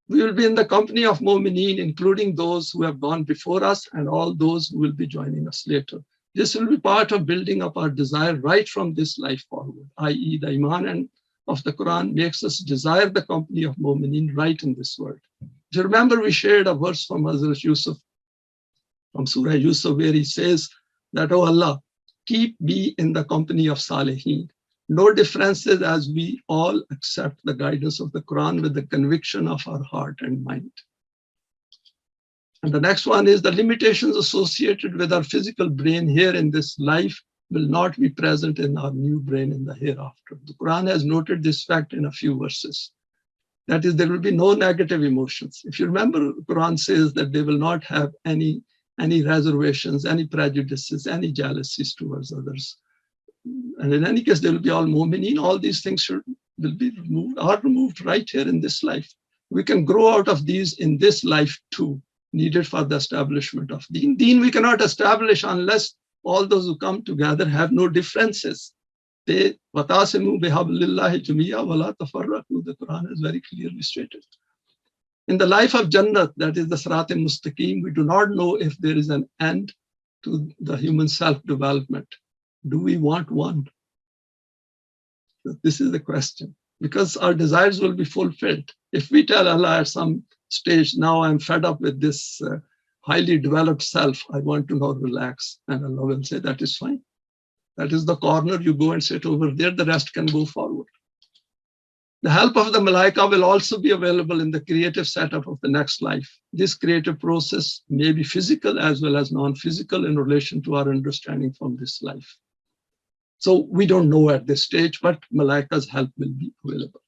We will be in the company of mu'mineen, including those who have gone before us and all those who will be joining us later. This will be part of building up our desire right from this life forward, i.e. the Iman and of the Quran makes us desire the company of mu'mineen right in this world. Do you remember we shared a verse from Hazrat Yusuf, from Surah Yusuf, where he says that, oh Allah, keep me in the company of Salihin. No differences, as we all accept the guidance of the Quran with the conviction of our heart and mind. And the next one is the limitations associated with our physical brain here in this life will not be present in our new brain in the hereafter. The Quran has noted this fact in a few verses. That is, there will be no negative emotions. If you remember, the Quran says that they will not have any reservations, any prejudices, any jealousies towards others. And in any case, they will be all mu'mineen. All these things will be removed right here in this life. We can grow out of these in this life too, needed for the establishment of deen. Deen we cannot establish unless all those who come together have no differences. The Quran is very clearly stated. In the life of Jannat, that is the Sirat-e-Mustaqim, we do not know if there is an end to the human self-development. Do we want one? This is the question, because our desires will be fulfilled. If we tell Allah at some stage, now I'm fed up with this highly developed self, I want to now relax, and Allah will say, that is fine. That is the corner, you go and sit over there, the rest can go forward. The help of the Malaika will also be available in the creative setup of the next life. This creative process may be physical as well as non-physical in relation to our understanding from this life. So we don't know at this stage, but Malaika's help will be available.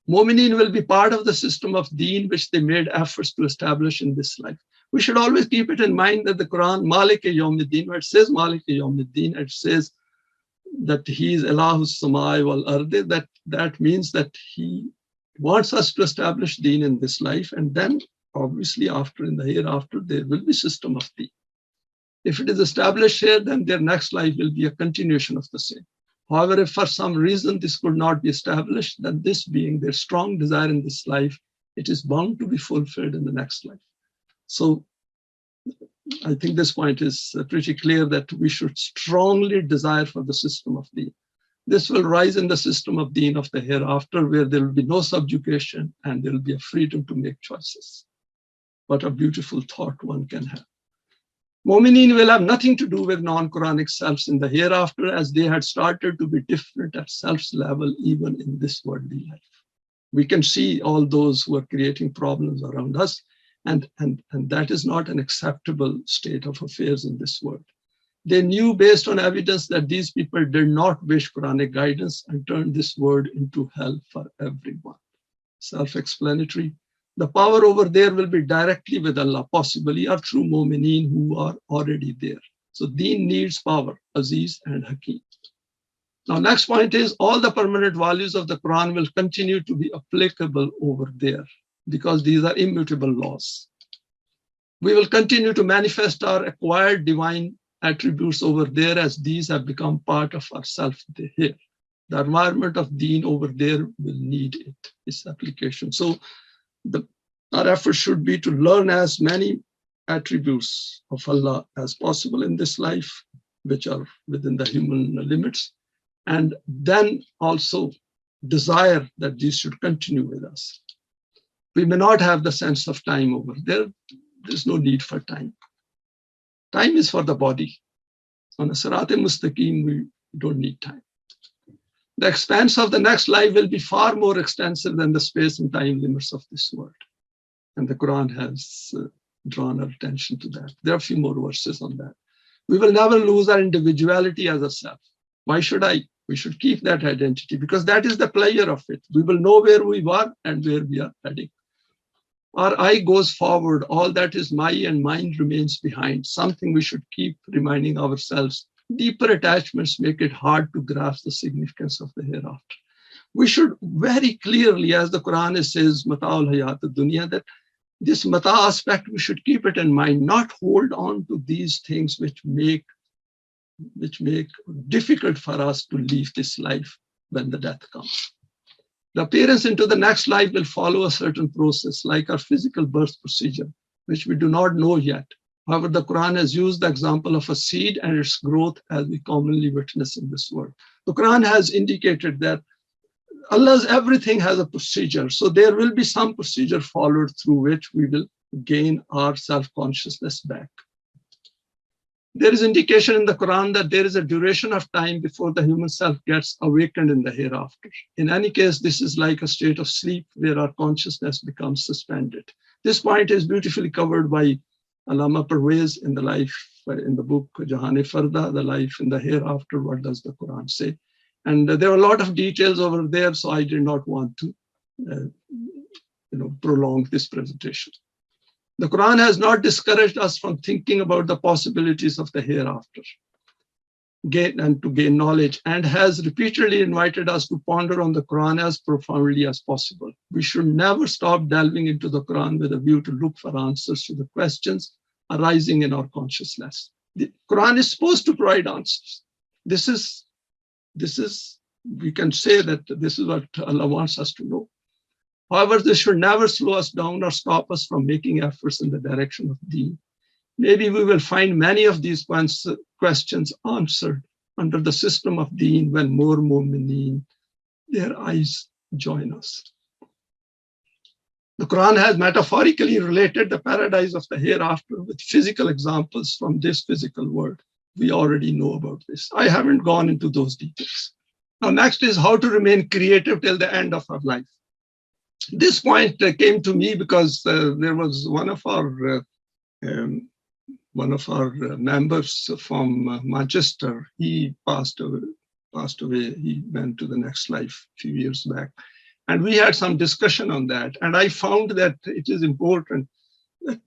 Mu'mineen will be part of the system of deen which they made efforts to establish in this life. We should always keep it in mind that the Quran, Malik-e-Yawmiddin, where it says Malik-e-Yawmiddin, it says that he is Allahus Samai wal Ardi, that means that he wants us to establish deen in this life, and then obviously after, in the hereafter, there will be system of deen. If it is established here, then their next life will be a continuation of the same. However, if for some reason this could not be established, then this being their strong desire in this life, it is bound to be fulfilled in the next life. So I think this point is pretty clear that we should strongly desire for the system of deen. This will rise in the system of deen of the hereafter, where there will be no subjugation and there will be a freedom to make choices. What a beautiful thought one can have. Mu'mineen will have nothing to do with non-Quranic selves in the hereafter, as they had started to be different at self's level even in this worldly life. We can see all those who are creating problems around us, and that is not an acceptable state of affairs in this world. They knew based on evidence that these people did not wish Quranic guidance and turned this world into hell for everyone. Self-explanatory. The power over there will be directly with Allah, possibly, or through mu'mineen who are already there. So deen needs power, Aziz and Hakim. Now, next point is all the permanent values of the Quran will continue to be applicable over there because these are immutable laws. We will continue to manifest our acquired divine attributes over there as these have become part of ourself here. The environment of deen over there will need it, its application. So our effort should be to learn as many attributes of Allah as possible in this life, which are within the human limits, and then also desire that these should continue with us. We may not have the sense of time over there. There's no need for time. Time is for the body. On a Sirat-e-Mustaqim, we don't need time. The expanse of the next life will be far more extensive than the space and time limits of this world. And the Quran has drawn our attention to that. There are a few more verses on that. We will never lose our individuality as a self. Why should I? We should keep that identity because that is the pleasure of it. We will know where we were and where we are heading. Our I goes forward. All that is my and mine remains behind. Something we should keep reminding ourselves. Deeper attachments make it hard to grasp the significance of the hereafter. We should very clearly, as the Quran says, Mata'ul Hayat Dunya, that this mata aspect, we should keep it in mind, not hold on to these things which make difficult for us to leave this life when the death comes. The appearance into the next life will follow a certain process, like our physical birth procedure, which we do not know yet. However, the Quran has used the example of a seed and its growth as we commonly witness in this world. The Quran has indicated that Allah's everything has a procedure. So there will be some procedure followed through which we will gain our self-consciousness back. There is indication in the Quran that there is a duration of time before the human self gets awakened in the hereafter. In any case, this is like a state of sleep where our consciousness becomes suspended. This point is beautifully covered by Allama Pervez in the book Jahan-e-Farda, The Life in the Hereafter, What Does the Quran Say? And there are a lot of details over there, so I did not want to prolong this presentation. The Quran has not discouraged us from thinking about the possibilities of the hereafter and to gain knowledge, and has repeatedly invited us to ponder on the Quran as profoundly as possible. We should never stop delving into the Quran with a view to look for answers to the questions arising in our consciousness. The Quran is supposed to provide answers. This is, we can say that this is what Allah wants us to know. However, this should never slow us down or stop us from making efforts in the direction of deen. Maybe we will find many of these questions answered under the system of deen when more mu'mineen, their eyes join us. The Quran has metaphorically related the paradise of the hereafter with physical examples from this physical world. We already know about this. I haven't gone into those details. Now, next is how to remain creative till the end of our life. This point came to me because there was one of our members from Manchester. He passed away. He went to the next life a few years back. And we had some discussion on that. And I found that it is important that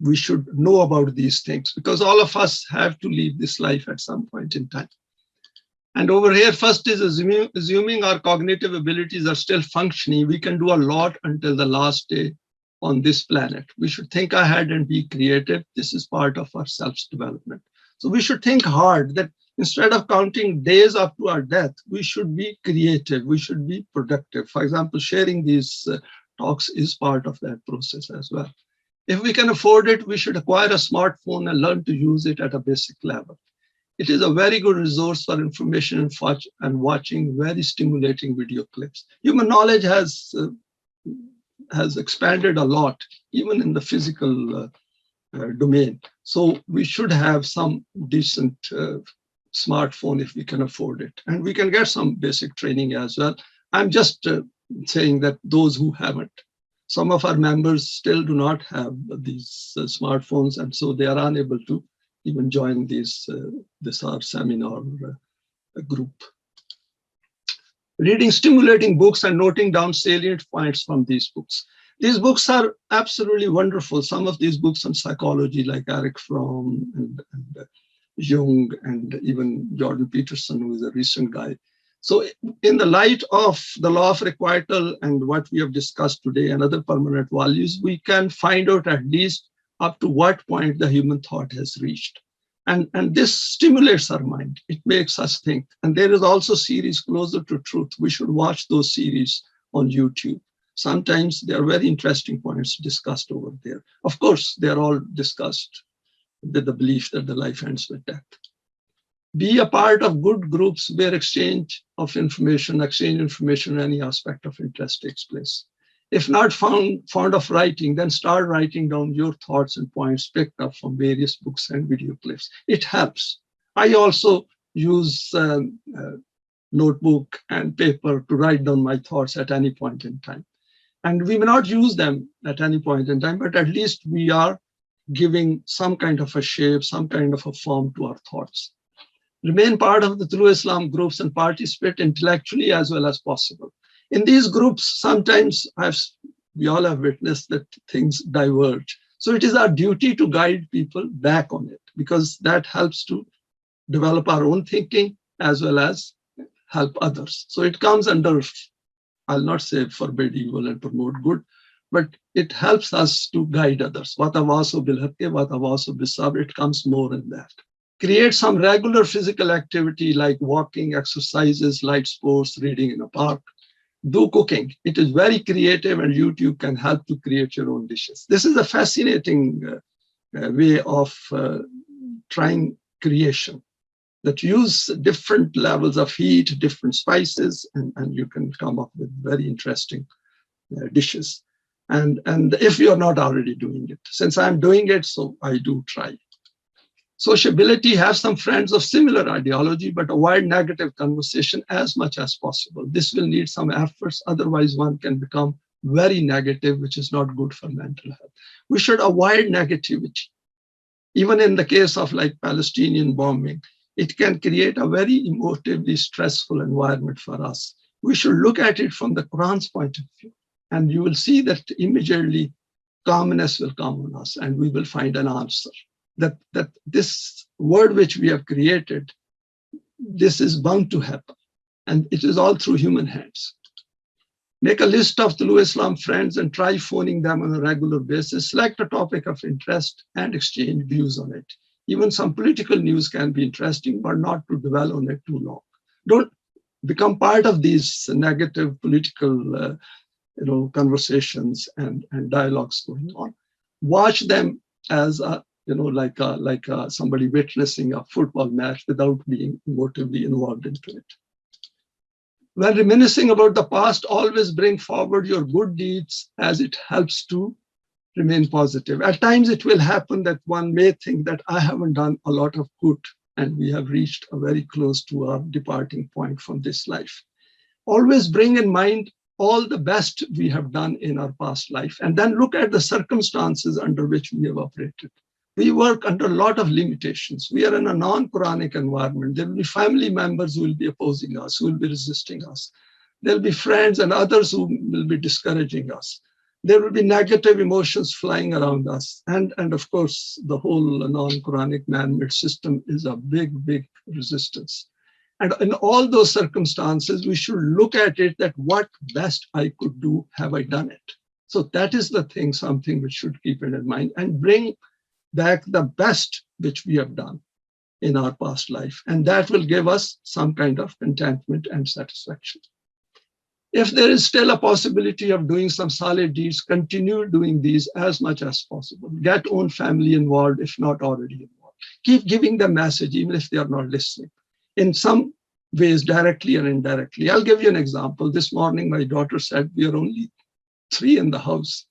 we should know about these things because all of us have to leave this life at some point in time. And over here, first is assuming our cognitive abilities are still functioning, we can do a lot until the last day on this planet. We should think ahead and be creative. This is part of our self-development. So we should think hard that instead of counting days up to our death, we should be creative. We should be productive. For example, sharing these talks is part of that process as well. If we can afford it, we should acquire a smartphone and learn to use it at a basic level. It is a very good resource for information and watching very stimulating video clips. Human knowledge has expanded a lot, even in the physical domain. So we should have some decent smartphone if we can afford it. And we can get some basic training as well. I'm just saying that those who haven't. Some of our members still do not have these smartphones, and so they are unable to even join this our seminar group. Reading stimulating books and noting down salient points from these books. These books are absolutely wonderful. Some of these books on psychology, like Eric Fromm and Jung, and even Jordan Peterson, who is a recent guy. So in the light of the law of requital and what we have discussed today and other permanent values, we can find out at least up to what point the human thought has reached. And this stimulates our mind. It makes us think. And there is also a series Closer to Truth. We should watch those series on YouTube. Sometimes there are very interesting points discussed over there. Of course, they're all discussed with the belief that the life ends with death. Be a part of good groups where exchange information in any aspect of interest takes place. If not fond of writing, then start writing down your thoughts and points picked up from various books and video clips. It helps. I also use notebook and paper to write down my thoughts at any point in time. And we may not use them at any point in time, but at least we are giving some kind of a shape, some kind of a form to our thoughts. Remain part of the TOLU-E-ISLAM groups and participate intellectually as well as possible. In these groups, sometimes we all have witnessed that things diverge. So it is our duty to guide people back on it, because that helps to develop our own thinking as well as help others. So it comes under, I'll not say forbid evil and promote good, but it helps us to guide others. Watavaso bilhakke, watavaso bisabr, it comes more in that. Create some regular physical activity like walking, exercises, light sports, reading in a park. Do cooking. It is very creative, and YouTube can help to create your own dishes. This is a fascinating way of trying creation, that use different levels of heat, different spices, and you can come up with very interesting dishes. And if you're not already doing it, since I'm doing it, so I do try. Sociability, have some friends of similar ideology, but avoid negative conversation as much as possible. This will need some efforts, otherwise one can become very negative, which is not good for mental health. We should avoid negativity. Even in the case of like Palestinian bombing, it can create a very emotively stressful environment for us. We should look at it from the Quran's point of view, and you will see that immediately calmness will come on us, and we will find an answer. That this world which we have created, this is bound to happen, and it is all through human hands. Make a list of TOLU-E-ISLAM friends and try phoning them on a regular basis. Select a topic of interest and exchange views on it. Even some political news can be interesting, but not to dwell on it too long. Don't become part of these negative political conversations and dialogues going on. Watch them as a like somebody witnessing a football match without being emotively involved into it. When reminiscing about the past, always bring forward your good deeds, as it helps to remain positive. At times it will happen that one may think that I haven't done a lot of good and we have reached a very close to our departing point from this life. Always bring in mind all the best we have done in our past life, and then look at the circumstances under which we have operated. We work under a lot of limitations. We are in a non-Quranic environment. There will be family members who will be opposing us, who will be resisting us. There will be friends and others who will be discouraging us. There will be negative emotions flying around us. And of course, the whole non-Quranic man-made system is a big, big resistance. And in all those circumstances, we should look at it that what best I could do, have I done it? So that is the thing, something which should keep it in mind, and bring back the best which we have done in our past life. And that will give us some kind of contentment and satisfaction. If there is still a possibility of doing some solid deeds, continue doing these as much as possible. Get own family involved, if not already involved. Keep giving them message, even if they are not listening, in some ways, directly and indirectly. I'll give you an example. This morning, my daughter said, we are only 3 in the house.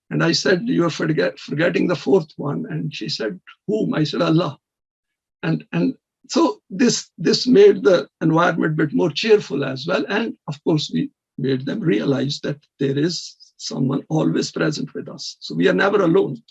And I said, you're forgetting the 4th one. And she said, whom? I said, Allah. And so this made the environment a bit more cheerful as well. And of course, we made them realize that there is someone always present with us. So we are never alone.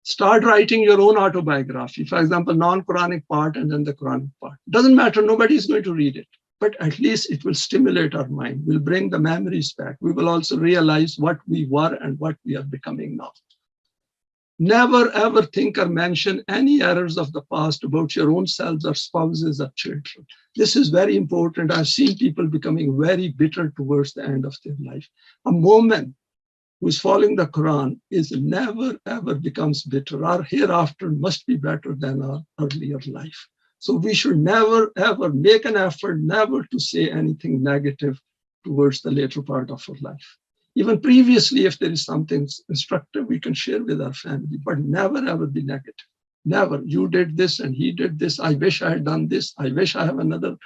Start writing your own autobiography. For example, non-Quranic part and then the Quranic part. Doesn't matter, nobody is going to read it. But at least it will stimulate our mind. We'll bring the memories back. We will also realize what we were and what we are becoming now. Never ever think or mention any errors of the past about your own selves or spouses or children. This is very important. I've seen people becoming very bitter towards the end of their life. A moment who is following the Quran is never ever becomes bitter. Our hereafter must be better than our earlier life. So we should never ever make an effort never to say anything negative towards the later part of our life. Even previously, if there is something instructive, we can share with our family, but never ever be negative. Never. You did this and he did this. I wish I had done this. I wish I have another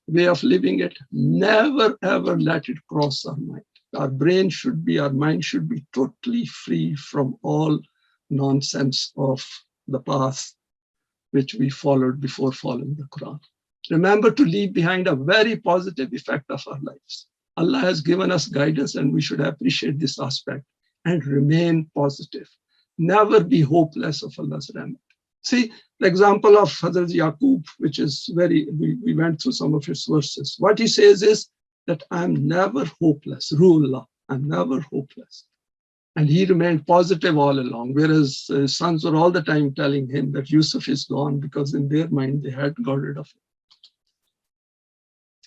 way of living it. Never ever let it cross our mind. Our mind should be totally free from all nonsense of the path which we followed before following the Quran. Remember to leave behind a very positive effect of our lives. Allah has given us guidance and we should appreciate this aspect and remain positive. Never be hopeless of Allah's rahmat. See, the example of Hazrat Yaqub, which is we went through some of his verses. What he says is that I'm never hopeless. Ruullah, I'm never hopeless. And he remained positive all along, whereas his sons were all the time telling him that Yusuf is gone because in their mind they had got rid of him.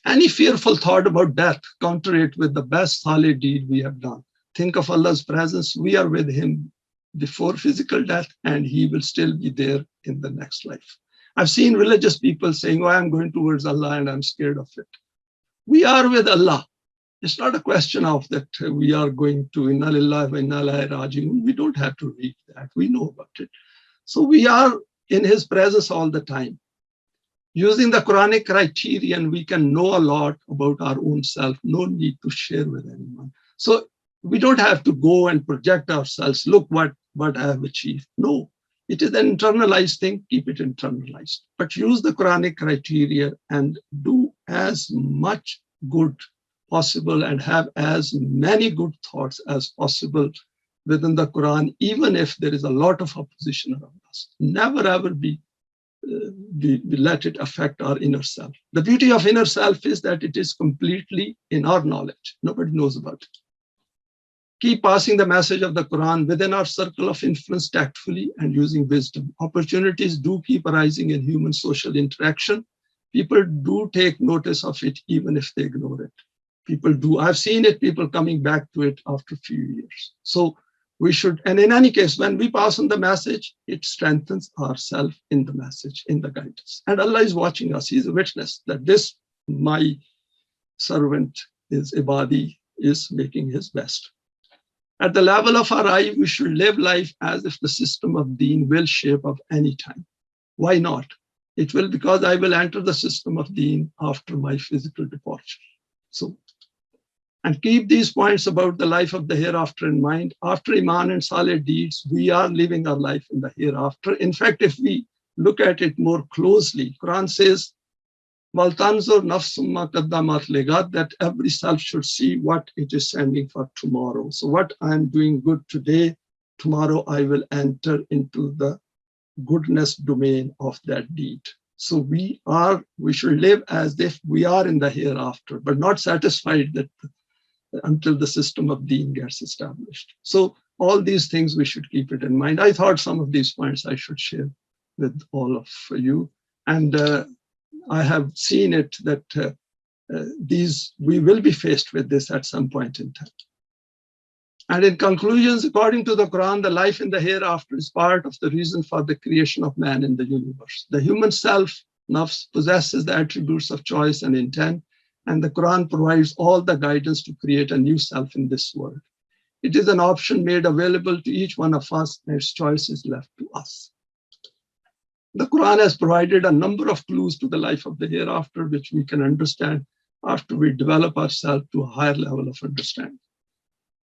Any fearful thought about death, counter it with the best salih deed we have done. Think of Allah's presence. We are with him before physical death and he will still be there in the next life. I've seen religious people saying, oh, I'm going towards Allah and I'm scared of it. We are with Allah. It's not a question of that we are going to Inna lillahi wa inna ilaihi raji'un. We don't have to read that. We know about it. So we are in his presence all the time. Using the Quranic criterion, we can know a lot about our own self. No need to share with anyone. So we don't have to go and project ourselves. Look what I have achieved. No, it is an internalized thing. Keep it internalized. But use the Quranic criteria and do as much good possible and have as many good thoughts as possible within the Quran, even if there is a lot of opposition around us. Never ever we let it affect our inner self. The beauty of inner self is that it is completely in our knowledge. Nobody knows about it. Keep passing the message of the Quran within our circle of influence tactfully and using wisdom. Opportunities do keep arising in human social interaction. People do take notice of it even if they ignore it. People do. I've seen it, people coming back to it after a few years. So we should, and in any case, when we pass on the message, it strengthens ourselves in the message, in the guidance. And Allah is watching us. He's a witness that this, my servant, is Ibadi, is making his best. At the level of our eye, we should live life as if the system of deen will shape of any time. Why not? It will, because I will enter the system of deen after my physical departure. So, and keep these points about the life of the hereafter in mind. After Iman and Saleh deeds, we are living our life in the hereafter. In fact, if we look at it more closely, Quran says, وَالْتَنْظُرْ نَفْسٌ مَا قَدَّمَتْ لِغَدٍ, that every self should see what it is sending for tomorrow. So what I'm doing good today, tomorrow I will enter into the goodness domain of that deed. So we should live as if we are in the hereafter, but not satisfied that until the system of deen gets established. So all these things, we should keep it in mind. I thought some of these points I should share with all of you. And I have seen it that we will be faced with this at some point in time. And in conclusions, according to the Quran, the life in the hereafter is part of the reason for the creation of man in the universe. The human self, nafs, possesses the attributes of choice and intent, and the Quran provides all the guidance to create a new self in this world. It is an option made available to each one of us, and its choice is left to us. The Quran has provided a number of clues to the life of the hereafter, which we can understand after we develop ourselves to a higher level of understanding.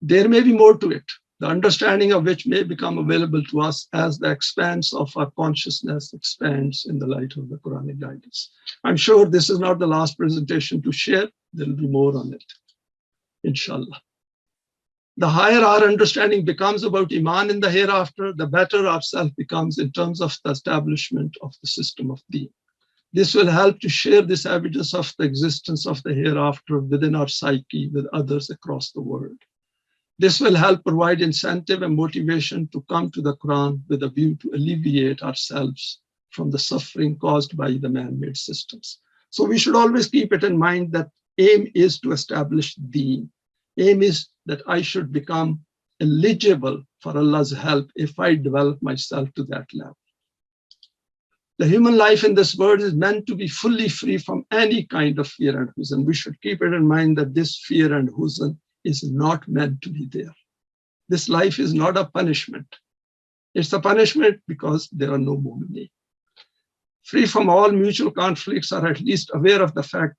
There may be more to it, the understanding of which may become available to us as the expanse of our consciousness expands in the light of the Quranic guidance. I'm sure this is not the last presentation to share. There will be more on it, inshallah. The higher our understanding becomes about Iman in the hereafter, the better our self becomes in terms of the establishment of the system of deen. This will help to share this evidence of the existence of the hereafter within our psyche with others across the world. This will help provide incentive and motivation to come to the Quran with a view to alleviate ourselves from the suffering caused by the man-made systems. So we should always keep it in mind that aim is to establish deen. Aim is that I should become eligible for Allah's help if I develop myself to that level. The human life in this world is meant to be fully free from any kind of fear and huzn. We should keep it in mind that this fear and huzn is not meant to be there. This life is not a punishment. It's a punishment because there are no mu'minin. Free from all mutual conflicts, or at least aware of the fact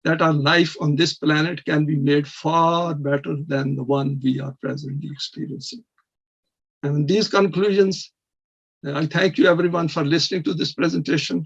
that our life on this planet can be made far better than the one we are presently experiencing. And in these conclusions, I thank you everyone for listening to this presentation.